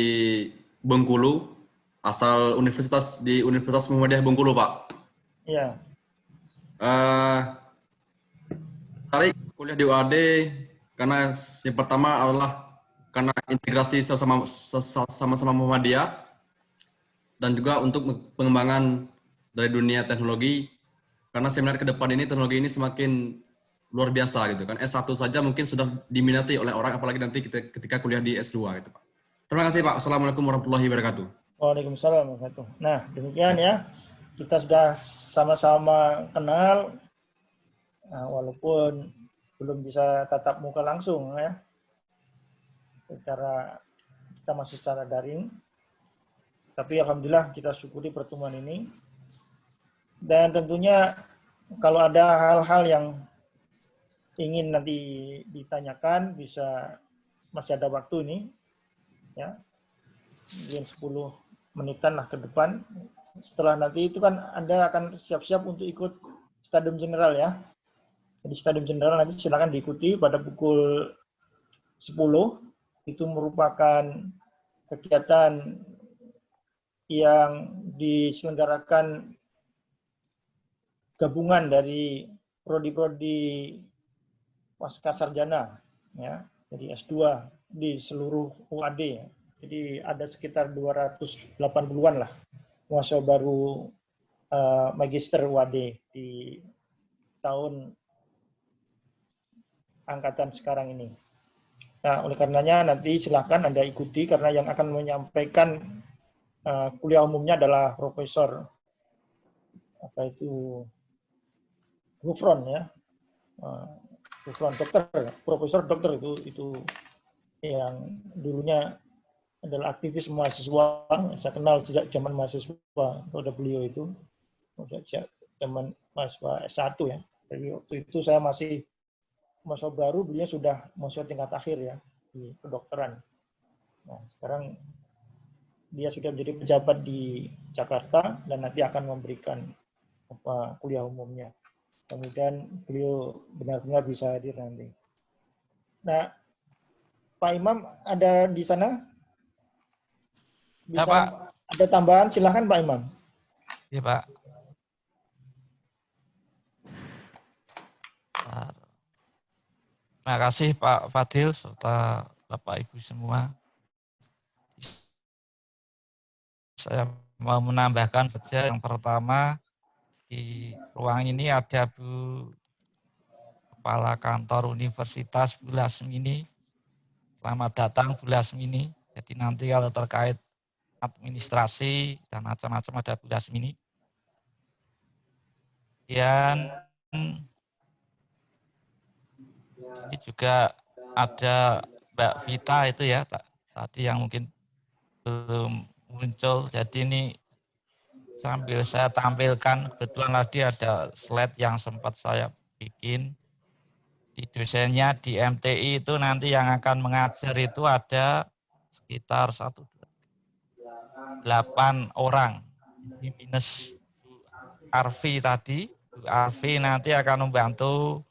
Bengkulu, asal Universitas Muhammadiyah Bengkulu, Pak. Iya. Tarik kuliah di UAD karena yang pertama adalah karena integrasi sama-sama Muhammadiyah, dan juga untuk pengembangan dari dunia teknologi, karena saya melihat ke depan ini teknologi ini semakin luar biasa gitu kan. S1 saja mungkin sudah diminati oleh orang, apalagi nanti ketika kuliah di S2 gitu, Pak. Terima kasih, Pak. Assalamualaikum warahmatullahi wabarakatuh. Waalaikumsalam warahmatullahi wabarakatuh. Nah, demikian ya. Kita sudah sama-sama kenal, walaupun belum bisa tatap muka langsung ya. Kita masih secara daring. Tapi alhamdulillah kita syukuri pertemuan ini. Dan tentunya kalau ada hal-hal yang ingin nanti ditanyakan, masih ada waktu ini, ya, mungkin 10 menitan lah ke depan. Setelah nanti itu kan Anda akan siap-siap untuk ikut Stadium General ya. Jadi Stadium General nanti silakan diikuti pada pukul 10. Itu merupakan kegiatan yang diselenggarakan gabungan dari prodi-prodi pasca sarjana, ya, jadi S2 di seluruh UAD. Ya. Jadi ada sekitar 280-an lah mahasiswa baru magister UAD di tahun angkatan sekarang ini. Nah, oleh karenanya nanti silakan Anda ikuti, karena yang akan menyampaikan kuliah umumnya adalah Profesor Gufron ya. Profesor dokter itu yang dulunya adalah aktivis mahasiswa. Saya kenal sejak zaman mahasiswa pada beliau itu, sejak zaman mahasiswa S1 ya. Jadi waktu itu saya masih mahasiswa baru, beliau sudah mahasiswa tingkat akhir ya di kedokteran. Nah, sekarang dia sudah menjadi pejabat di Jakarta dan nanti akan memberikan kuliah umumnya. Kemudian beliau benar-benar bisa hadir nanti. Nah, Pak Imam ada di sana? Bisa, ya, Pak. Ada tambahan? Silahkan Pak Imam. Ya, Pak. Terima kasih Pak Fadil serta Bapak Ibu semua. Saya mau menambahkan saja yang pertama, di ruang ini ada Bu Kepala Kantor Universitas Bu Lasmini. Selamat datang Bu Lasmini. Jadi nanti kalau terkait administrasi dan macam-macam ada Bu Lasmini. Dan ini juga ada Mbak Vita itu ya, tadi yang mungkin belum muncul. Jadi ini sambil saya tampilkan, kebetulan tadi ada slide yang sempat saya bikin. Di dosennya di MTI itu nanti yang akan mengajar itu ada sekitar 8 orang. Ini minus Bu Arfi tadi. Bu Arfi nanti akan membantu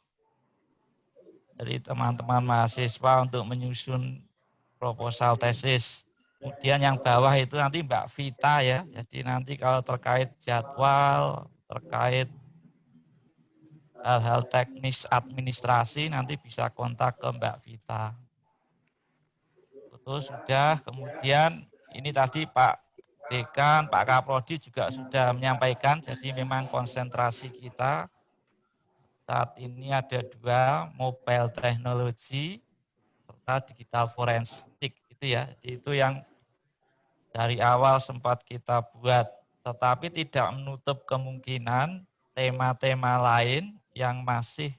dari teman-teman mahasiswa untuk menyusun proposal tesis. Kemudian yang bawah itu nanti Mbak Vita ya. Jadi nanti kalau terkait jadwal, terkait hal-hal teknis administrasi nanti bisa kontak ke Mbak Vita. Betul sudah. Kemudian ini tadi Pak Dekan, Pak Kaprodi juga sudah menyampaikan, jadi memang konsentrasi kita saat ini ada 2, mobile technology serta digital forensik itu ya. Itu yang dari awal sempat kita buat, tetapi tidak menutup kemungkinan tema-tema lain yang masih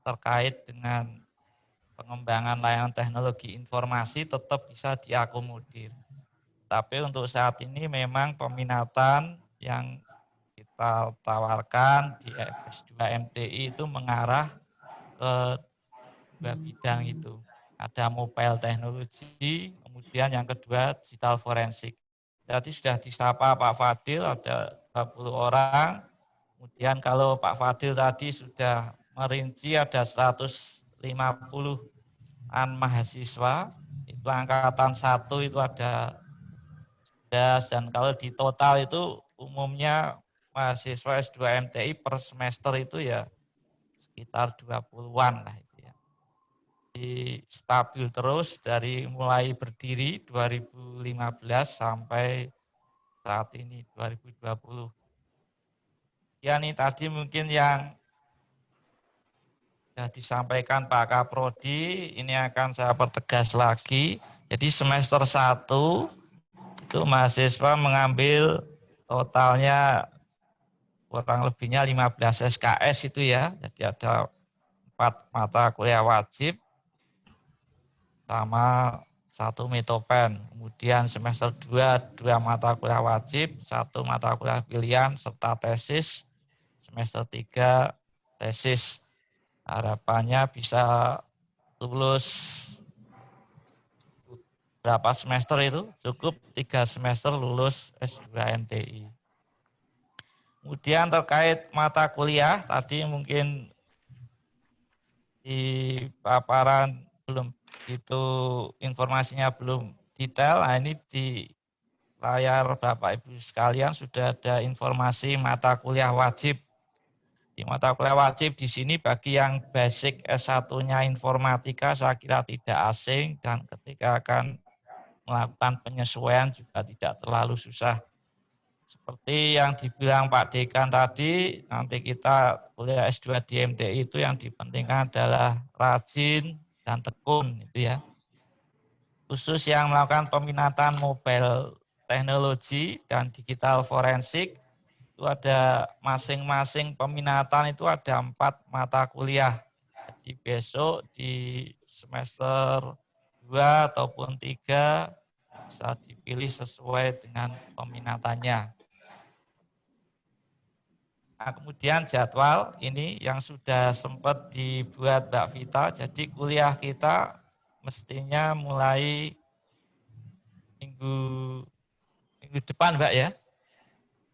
terkait dengan pengembangan layanan teknologi informasi tetap bisa diakomodir. Tapi untuk saat ini memang peminatan yang kita tawarkan di S2 MTI itu mengarah ke 2 bidang itu. Ada mobile technology, kemudian yang kedua digital forensik. Tadi sudah disapa Pak Fadil, ada 20 orang. Kemudian kalau Pak Fadil tadi sudah merinci ada 150-an mahasiswa, itu angkatan 1 itu ada 11, dan kalau di total itu umumnya mahasiswa S2 MTI per semester itu ya sekitar 20-an lah itu ya. Jadi stabil terus dari mulai berdiri 2015 sampai saat ini 2020. Ya nih tadi mungkin yang sudah disampaikan Pak Kaprodi, ini akan saya pertegas lagi. Jadi semester 1 itu mahasiswa mengambil totalnya kurang lebihnya 15 SKS itu ya. Jadi ada 4 mata kuliah wajib sama 1 metopen. Kemudian semester 2, 2 mata kuliah wajib, 1 mata kuliah pilihan, serta tesis. Semester 3, tesis. Harapannya bisa lulus berapa semester itu? Cukup 3 semester lulus S2 MTI. Kemudian terkait mata kuliah, tadi mungkin di paparan belum itu informasinya belum detail. Nah, ini di layar Bapak Ibu sekalian sudah ada informasi mata kuliah wajib. Di mata kuliah wajib di sini bagi yang basic S1-nya informatika saya kira tidak asing, dan ketika akan melakukan penyesuaian juga tidak terlalu susah. Seperti yang dibilang Pak Dekan tadi, nanti kita kuliah S2 di MTI itu yang dipentingkan adalah rajin dan tekun itu ya. Khusus yang melakukan peminatan mobile teknologi dan digital forensik itu ada masing-masing peminatan itu ada 4 mata kuliah. Jadi besok di semester 2 ataupun 3 bisa dipilih sesuai dengan peminatannya. Nah, kemudian jadwal ini yang sudah sempat dibuat Mbak Vita. Jadi kuliah kita mestinya mulai minggu depan Mbak ya.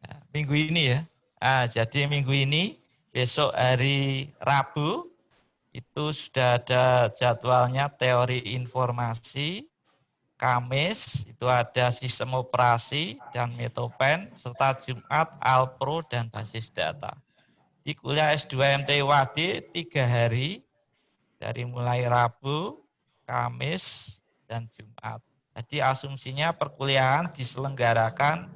Nah, minggu ini ya. Nah, jadi minggu ini, besok hari Rabu, itu sudah ada jadwalnya teori informasi. Kamis itu ada sistem operasi dan metopen, serta Jumat Alpro dan basis data. Di kuliah S2 MTI Wadi 3 hari, dari mulai Rabu, Kamis, dan Jumat. Jadi asumsinya perkuliahan diselenggarakan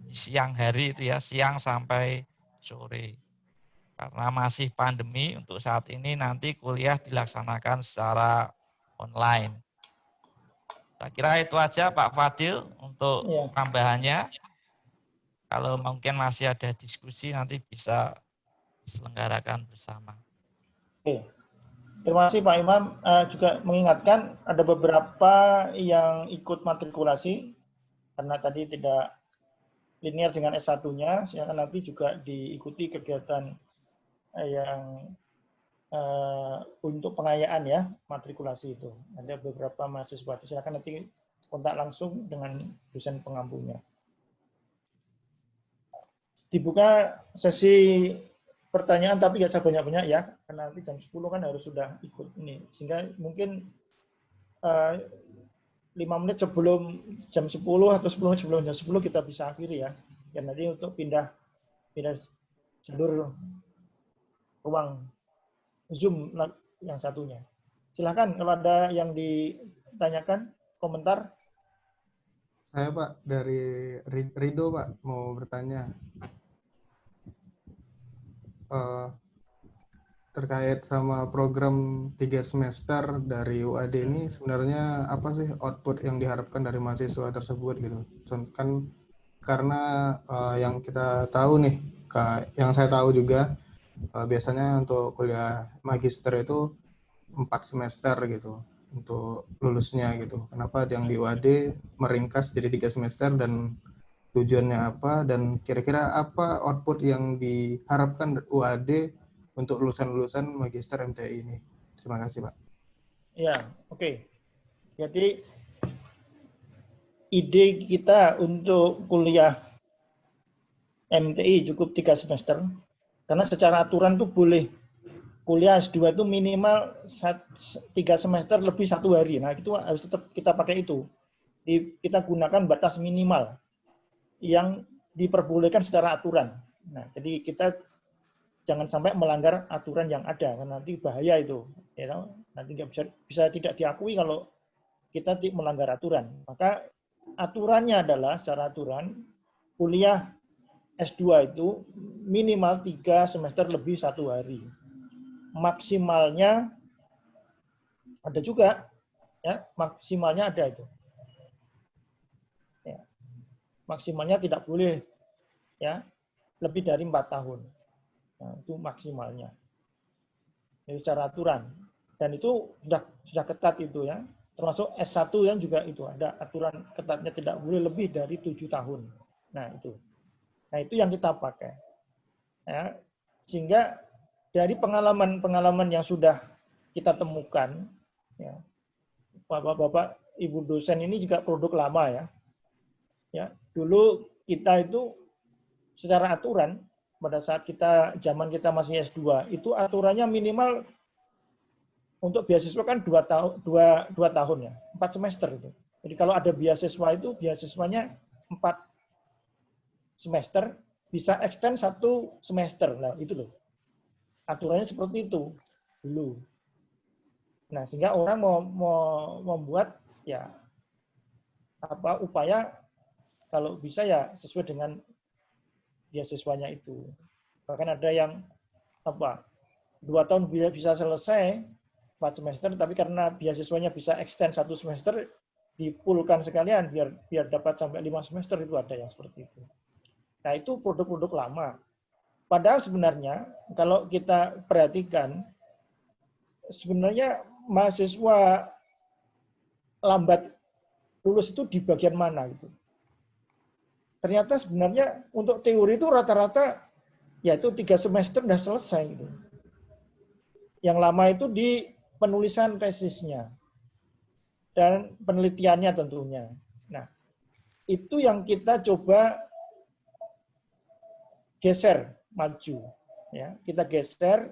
di siang hari itu ya, siang sampai sore. Karena masih pandemi, untuk saat ini nanti kuliah dilaksanakan secara online. Saya kira itu aja Pak Fadil untuk tambahannya. Kalau mungkin masih ada diskusi nanti bisa diselenggarakan bersama. Oke. Terima kasih Pak Imam. Juga mengingatkan ada beberapa yang ikut matrikulasi karena tadi tidak linear dengan S1-nya, silakan nanti juga diikuti kegiatan yang untuk pengayaan ya, matrikulasi itu. Ada beberapa mahasiswa, silakan nanti kontak langsung dengan dosen pengampunya. Dibuka sesi pertanyaan tapi nggak usah banyak-banyak ya, karena nanti jam 10 kan harus sudah ikut ini. Sehingga mungkin 5 menit sebelum jam 10 atau 10 menit sebelum jam 10 kita bisa akhiri ya. Ya nanti untuk pindah jalur ruang Zoom yang satunya. Silakan kalau ada yang ditanyakan, komentar. Saya Pak dari Rido Pak mau bertanya terkait sama program 3 semester dari UAD ini sebenarnya apa sih output yang diharapkan dari mahasiswa tersebut gitu? Kan karena yang kita tahu nih, yang saya tahu juga biasanya untuk kuliah magister itu 4 semester gitu untuk lulusnya gitu. Kenapa yang di UAD meringkas jadi 3 semester dan tujuannya apa dan kira-kira apa output yang diharapkan UAD untuk lulusan-lulusan magister MTI ini? Terima kasih Pak. Ya, oke. Jadi ide kita untuk kuliah MTI cukup 3 semester karena secara aturan tuh boleh kuliah S2 itu minimal 3 semester lebih 1 hari. Nah, itu harus tetap kita pakai itu. Kita gunakan batas minimal yang diperbolehkan secara aturan. Nah, jadi kita jangan sampai melanggar aturan yang ada, karena nanti bahaya itu. Ya, nanti nggak bisa tidak diakui kalau kita melanggar aturan. Maka aturannya adalah secara aturan kuliah S2 itu minimal 3 semester lebih 1 hari. Maksimalnya ada juga, ya maksimalnya ada itu. Ya, maksimalnya tidak boleh ya lebih dari 4 tahun. Nah, itu maksimalnya. Itu secara aturan. Dan itu sudah ketat itu ya. Termasuk S1 yang juga itu ada aturan ketatnya tidak boleh lebih dari 7 tahun. Nah, itu. Nah, itu yang kita pakai. Ya, sehingga dari pengalaman-pengalaman yang sudah kita temukan, ya, Bapak-bapak, Ibu dosen ini juga produk lama ya. Ya, dulu kita itu secara aturan pada saat zaman kita masih S2 itu aturannya minimal untuk beasiswa kan 2 tahun ya, 4 semester itu. Jadi kalau ada beasiswa itu beasiswanya 4 semester bisa extend 1 semester. Nah, itu loh. Aturannya seperti itu dulu. Nah, sehingga orang mau membuat ya upaya kalau bisa ya sesuai dengan beasiswanya itu. Bahkan ada yang 2 tahun bisa selesai 4 semester, tapi karena beasiswanya bisa extend 1 semester, dipulkan sekalian biar dapat sampai 5 semester, itu ada yang seperti itu. Nah, itu produk-produk lama. Padahal sebenarnya kalau kita perhatikan, sebenarnya mahasiswa lambat lulus itu di bagian mana gitu. Ternyata sebenarnya untuk teori itu rata-rata yaitu 3 semester sudah selesai gitu. Yang lama itu di penulisan tesisnya dan penelitiannya tentunya. Nah, itu yang kita coba geser maju ya. Kita geser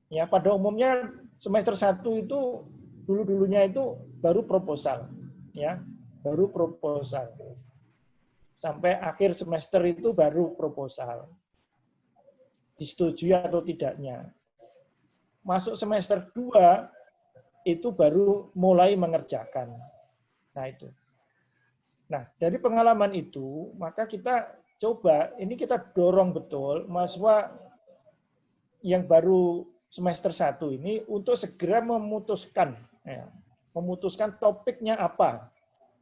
ya, pada umumnya semester 1 itu dulunya itu baru proposal ya, baru proposal. Sampai akhir semester itu baru proposal. Disetujui atau tidaknya. Masuk semester 2 itu baru mulai mengerjakan. Nah, itu. Nah, dari pengalaman itu, maka kita coba, ini kita dorong betul mahasiswa yang baru semester 1 ini untuk segera memutuskan ya, memutuskan topiknya apa.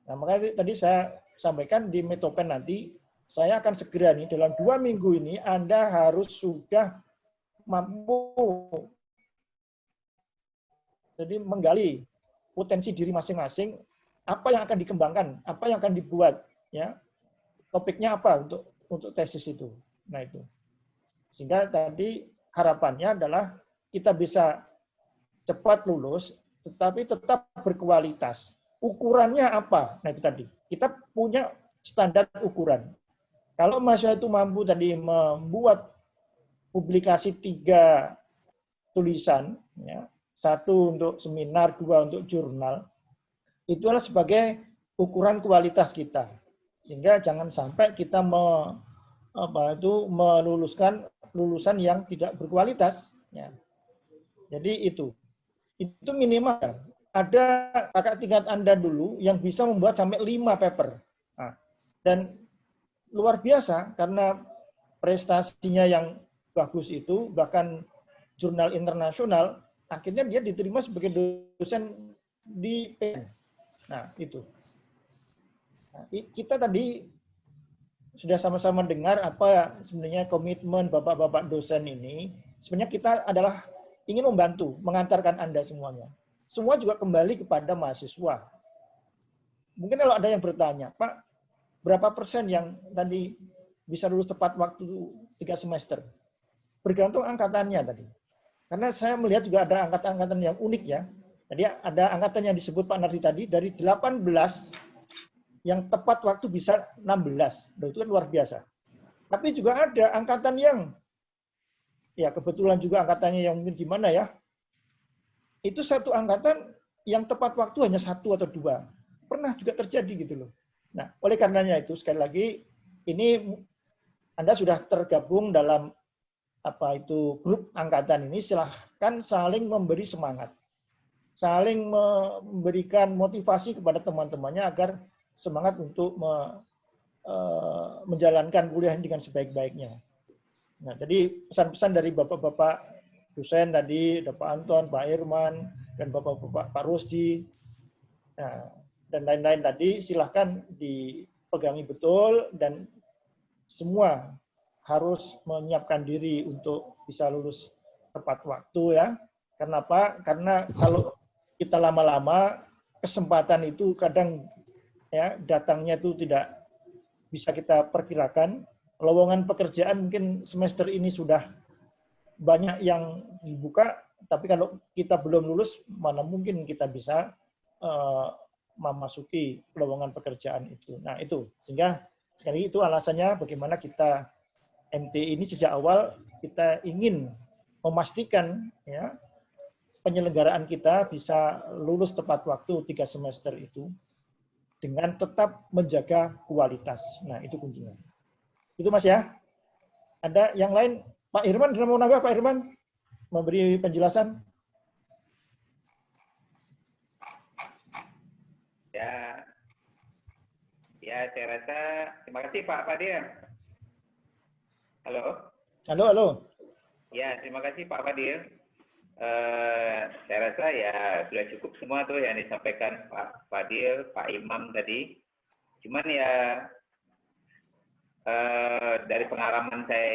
Nah, makanya tadi saya sampaikan di Metopen nanti, saya akan segera nih dalam 2 minggu ini Anda harus sudah mampu jadi menggali potensi diri masing-masing, apa yang akan dikembangkan, apa yang akan dibuat, ya topiknya apa untuk tesis itu. Nah, itu. Sehingga tadi harapannya adalah kita bisa cepat lulus, tetapi tetap berkualitas. Ukurannya apa? Nah, itu tadi. Kita punya standar ukuran. Kalau mahasiswa itu mampu tadi membuat publikasi 3 tulisan, ya, 1 untuk seminar, 2 untuk jurnal, itu adalah sebagai ukuran kualitas kita. Sehingga jangan sampai kita meluluskan lulusan yang tidak berkualitas. Ya. Jadi itu minimal. Ada kakak tingkat Anda dulu yang bisa membuat sampai 5 paper. Nah, Dan luar biasa karena prestasinya yang bagus itu, bahkan jurnal internasional, akhirnya dia diterima sebagai dosen di PN. Nah, itu. Nah, kita tadi sudah sama-sama dengar apa sebenarnya komitmen bapak-bapak dosen ini. Sebenarnya kita adalah ingin membantu, mengantarkan Anda semuanya. Semua juga kembali kepada mahasiswa. Mungkin kalau ada yang bertanya, Pak, berapa persen yang tadi bisa lulus tepat waktu 3 semester? Bergantung angkatannya tadi. Karena saya melihat juga ada angkatan-angkatan yang unik ya. Jadi ada angkatan yang disebut Pak Nardi tadi, dari 18 yang tepat waktu bisa 16. Nah, itu kan luar biasa. Tapi juga ada angkatan yang, ya kebetulan juga angkatannya yang mungkin gimana ya, itu satu angkatan yang tepat waktu hanya 1 atau 2. Pernah juga terjadi gitu loh. Nah, oleh karenanya itu, sekali lagi, ini Anda sudah tergabung dalam apa itu grup angkatan ini, silahkan saling memberi semangat. Saling memberikan motivasi kepada teman-temannya agar semangat untuk menjalankan kuliah dengan sebaik-baiknya. Nah, jadi pesan-pesan dari bapak-bapak dosen tadi, Pak Anton, Pak Irman, dan bapak-bapak Pak Rusdi, nah, dan lain-lain tadi, silahkan dipegangi betul dan semua harus menyiapkan diri untuk bisa lulus tepat waktu ya. Kenapa? Karena kalau kita lama-lama, kesempatan itu kadang ya datangnya itu tidak bisa kita perkirakan. Lowongan pekerjaan mungkin semester ini sudah banyak yang dibuka, tapi kalau kita belum lulus, mana mungkin kita bisa memasuki lowongan pekerjaan itu. Nah itu, sehingga sekali itu alasannya bagaimana kita MTI ini sejak awal kita ingin memastikan ya penyelenggaraan kita bisa lulus tepat waktu 3 semester itu dengan tetap menjaga kualitas. Nah, itu kuncinya. Itu Mas ya. Ada yang lain? Pak Irman, mau nambah Pak Irman? Memberi penjelasan? Ya, saya rasa terima kasih Pak Fadil. Halo. Halo. Ya, terima kasih Pak Fadil. Saya rasa ya sudah cukup semua tuh yang disampaikan Pak Fadil, Pak Imam tadi. Cuman ya dari pengalaman saya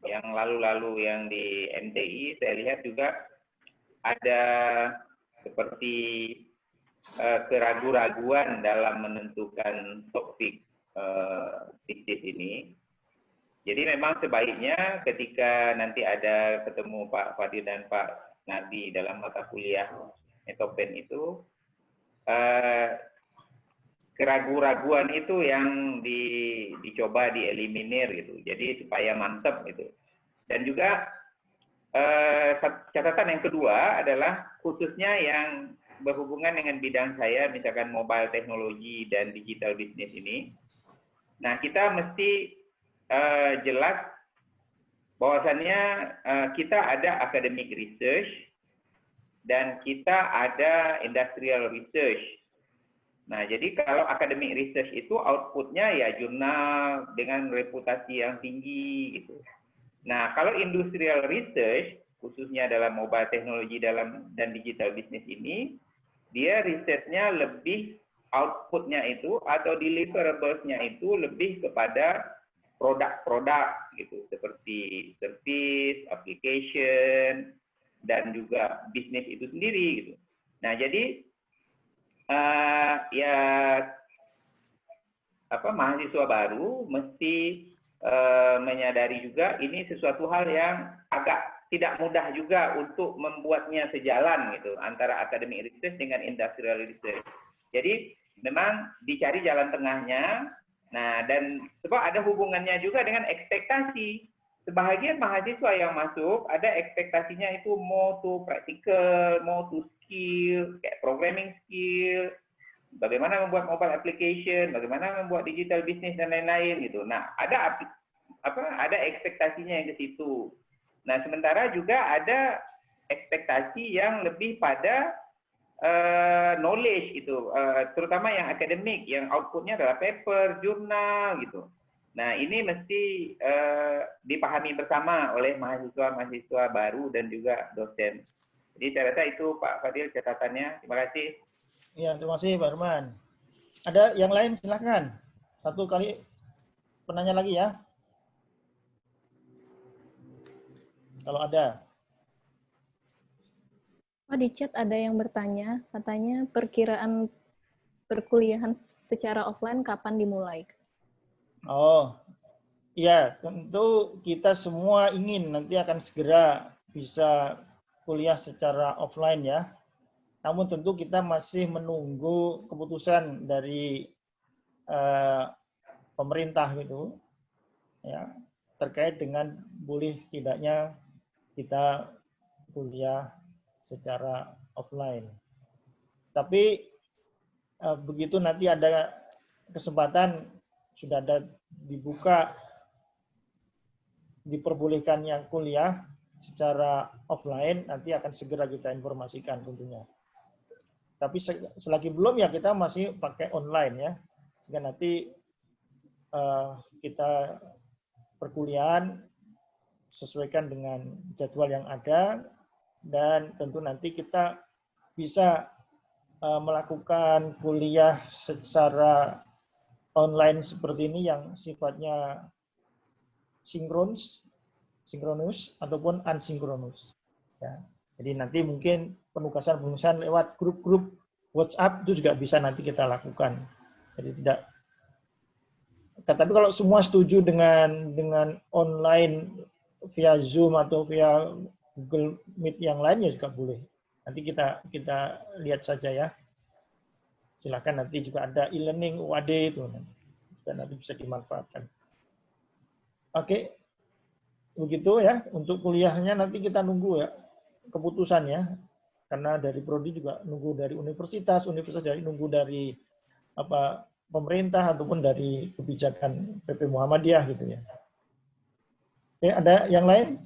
yang lalu-lalu yang di MTI, saya lihat juga ada seperti keraguan-raguan dalam menentukan topik tesis ini. Jadi memang sebaiknya ketika nanti ada ketemu Pak Fadil dan Pak Nardi dalam mata kuliah Metopen itu, keraguan-raguan itu yang dicoba dieliminir gitu. Jadi supaya mantap gitu. Dan juga catatan yang kedua adalah khususnya yang berhubungan dengan bidang saya, misalkan mobile technology dan digital business ini. Nah, kita mesti jelas bahwasannya kita ada academic research dan kita ada industrial research. Nah, jadi kalau academic research itu outputnya ya jurnal dengan reputasi yang tinggi gitu. Nah, kalau industrial research khususnya dalam mobile technology dan digital business ini, dia risetnya lebih outputnya itu atau deliverables-nya itu lebih kepada produk-produk gitu, seperti service, application, dan juga bisnis itu sendiri gitu. Nah, jadi mahasiswa baru mesti menyadari juga ini sesuatu hal yang agak tidak mudah juga untuk membuatnya sejalan gitu antara academic research dengan industrial research. Jadi memang dicari jalan tengahnya. Nah, dan sebab ada hubungannya juga dengan ekspektasi. Sebahagian mahasiswa yang masuk ada ekspektasinya itu mau to practical, mau to skill, kayak programming skill, bagaimana membuat mobile application, bagaimana membuat digital business dan lain-lain gitu. Nah, ada ekspektasinya yang ke situ. Nah, sementara juga ada ekspektasi yang lebih pada knowledge itu, terutama yang akademik, yang outputnya adalah paper, jurnal gitu. Nah, ini mesti dipahami bersama oleh mahasiswa-mahasiswa baru dan juga dosen. Jadi saya rasa itu Pak Fadil catatannya. Terima kasih. Iya, terima kasih Pak Herman. Ada yang lain silakan. Satu kali penanya lagi ya. Kalau ada. Oh, di chat ada yang bertanya, katanya perkiraan perkuliahan secara offline kapan dimulai? Oh, iya, tentu kita semua ingin nanti akan segera bisa kuliah secara offline ya. Namun tentu kita masih menunggu keputusan dari pemerintah gitu, ya, terkait dengan boleh tidaknya kita kuliah secara offline. Tapi begitu nanti ada kesempatan, sudah ada dibuka, diperbolehkannya kuliah secara offline, nanti akan segera kita informasikan tentunya. Tapi selagi belum ya kita masih pakai online ya, sehingga nanti kita perkuliahan sesuaikan dengan jadwal yang ada, dan tentu nanti kita bisa melakukan kuliah secara online seperti ini yang sifatnya sinkronus ataupun asinkronus. Ya. Jadi nanti mungkin penugasan lewat grup-grup WhatsApp itu juga bisa nanti kita lakukan. Jadi tidak. Tetapi kalau semua setuju dengan online via Zoom atau via Google Meet yang lainnya juga boleh. Nanti kita lihat saja ya. Silakan, nanti juga ada e-learning UAD itu dan nanti bisa dimanfaatkan. Oke, begitu ya untuk kuliahnya, nanti kita nunggu ya keputusannya, karena dari prodi juga nunggu dari universitas dari nunggu dari pemerintah ataupun dari kebijakan PP Muhammadiyah gitu ya. Oke, ada yang lain?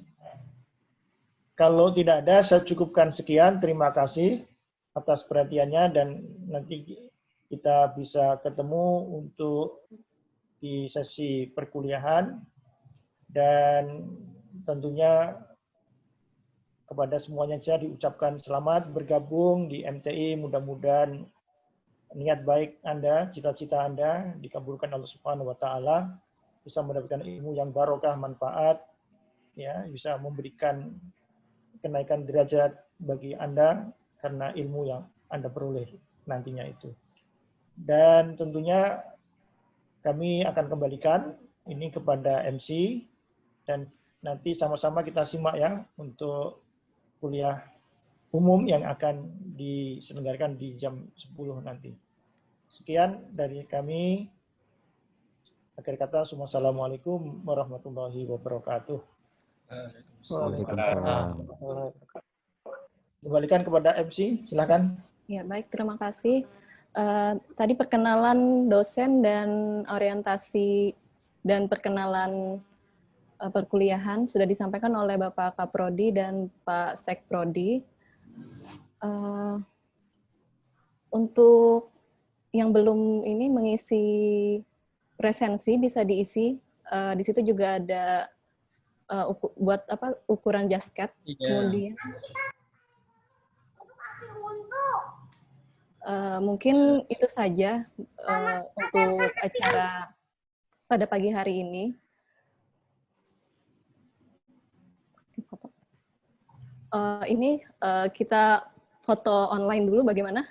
Kalau tidak ada, saya cukupkan sekian. Terima kasih atas perhatiannya, dan nanti kita bisa ketemu untuk di sesi perkuliahan, dan tentunya kepada semuanya saya diucapkan selamat bergabung di MTI. Mudah-mudahan niat baik Anda, cita-cita Anda dikabulkan Allah Subhanahu wa taala, bisa mendapatkan ilmu yang barokah, manfaat, ya, bisa memberikan kenaikan derajat bagi Anda karena ilmu yang Anda peroleh nantinya itu. Dan tentunya kami akan kembalikan ini kepada MC, dan nanti sama-sama kita simak ya untuk kuliah umum yang akan diselenggarakan di jam 10 nanti. Sekian dari kami. Akhir kata, Assalamualaikum warahmatullahi wabarakatuh. Waalaikumsalam. Kembalikan kepada MC, silakan. Ya, baik, terima kasih. Tadi perkenalan dosen dan orientasi dan perkenalan perkuliahan sudah disampaikan oleh Bapak Kaprodi dan Pak Sekprodi. Untuk yang belum ini mengisi presensi bisa diisi. Di situ juga ada buat ukuran jasket. Kemudian mungkin itu saja untuk acara pada pagi hari ini. Ini kita foto online dulu, bagaimana?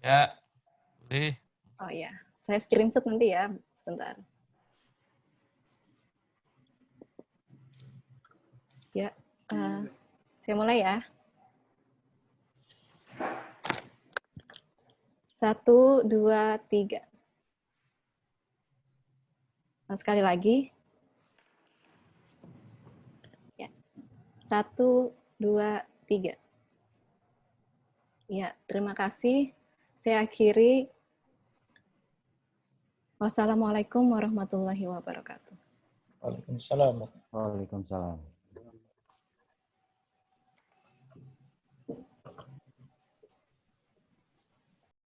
Ya, boleh. Oh ya, saya screenshot nanti ya, sebentar. Ya, saya mulai ya. 1, 2, 3. Nah, sekali lagi. Ya. 1, 2, 3. Ya, terima kasih. Saya akhiri. Wassalamualaikum warahmatullahi wabarakatuh. Waalaikumsalam. Waalaikumsalam.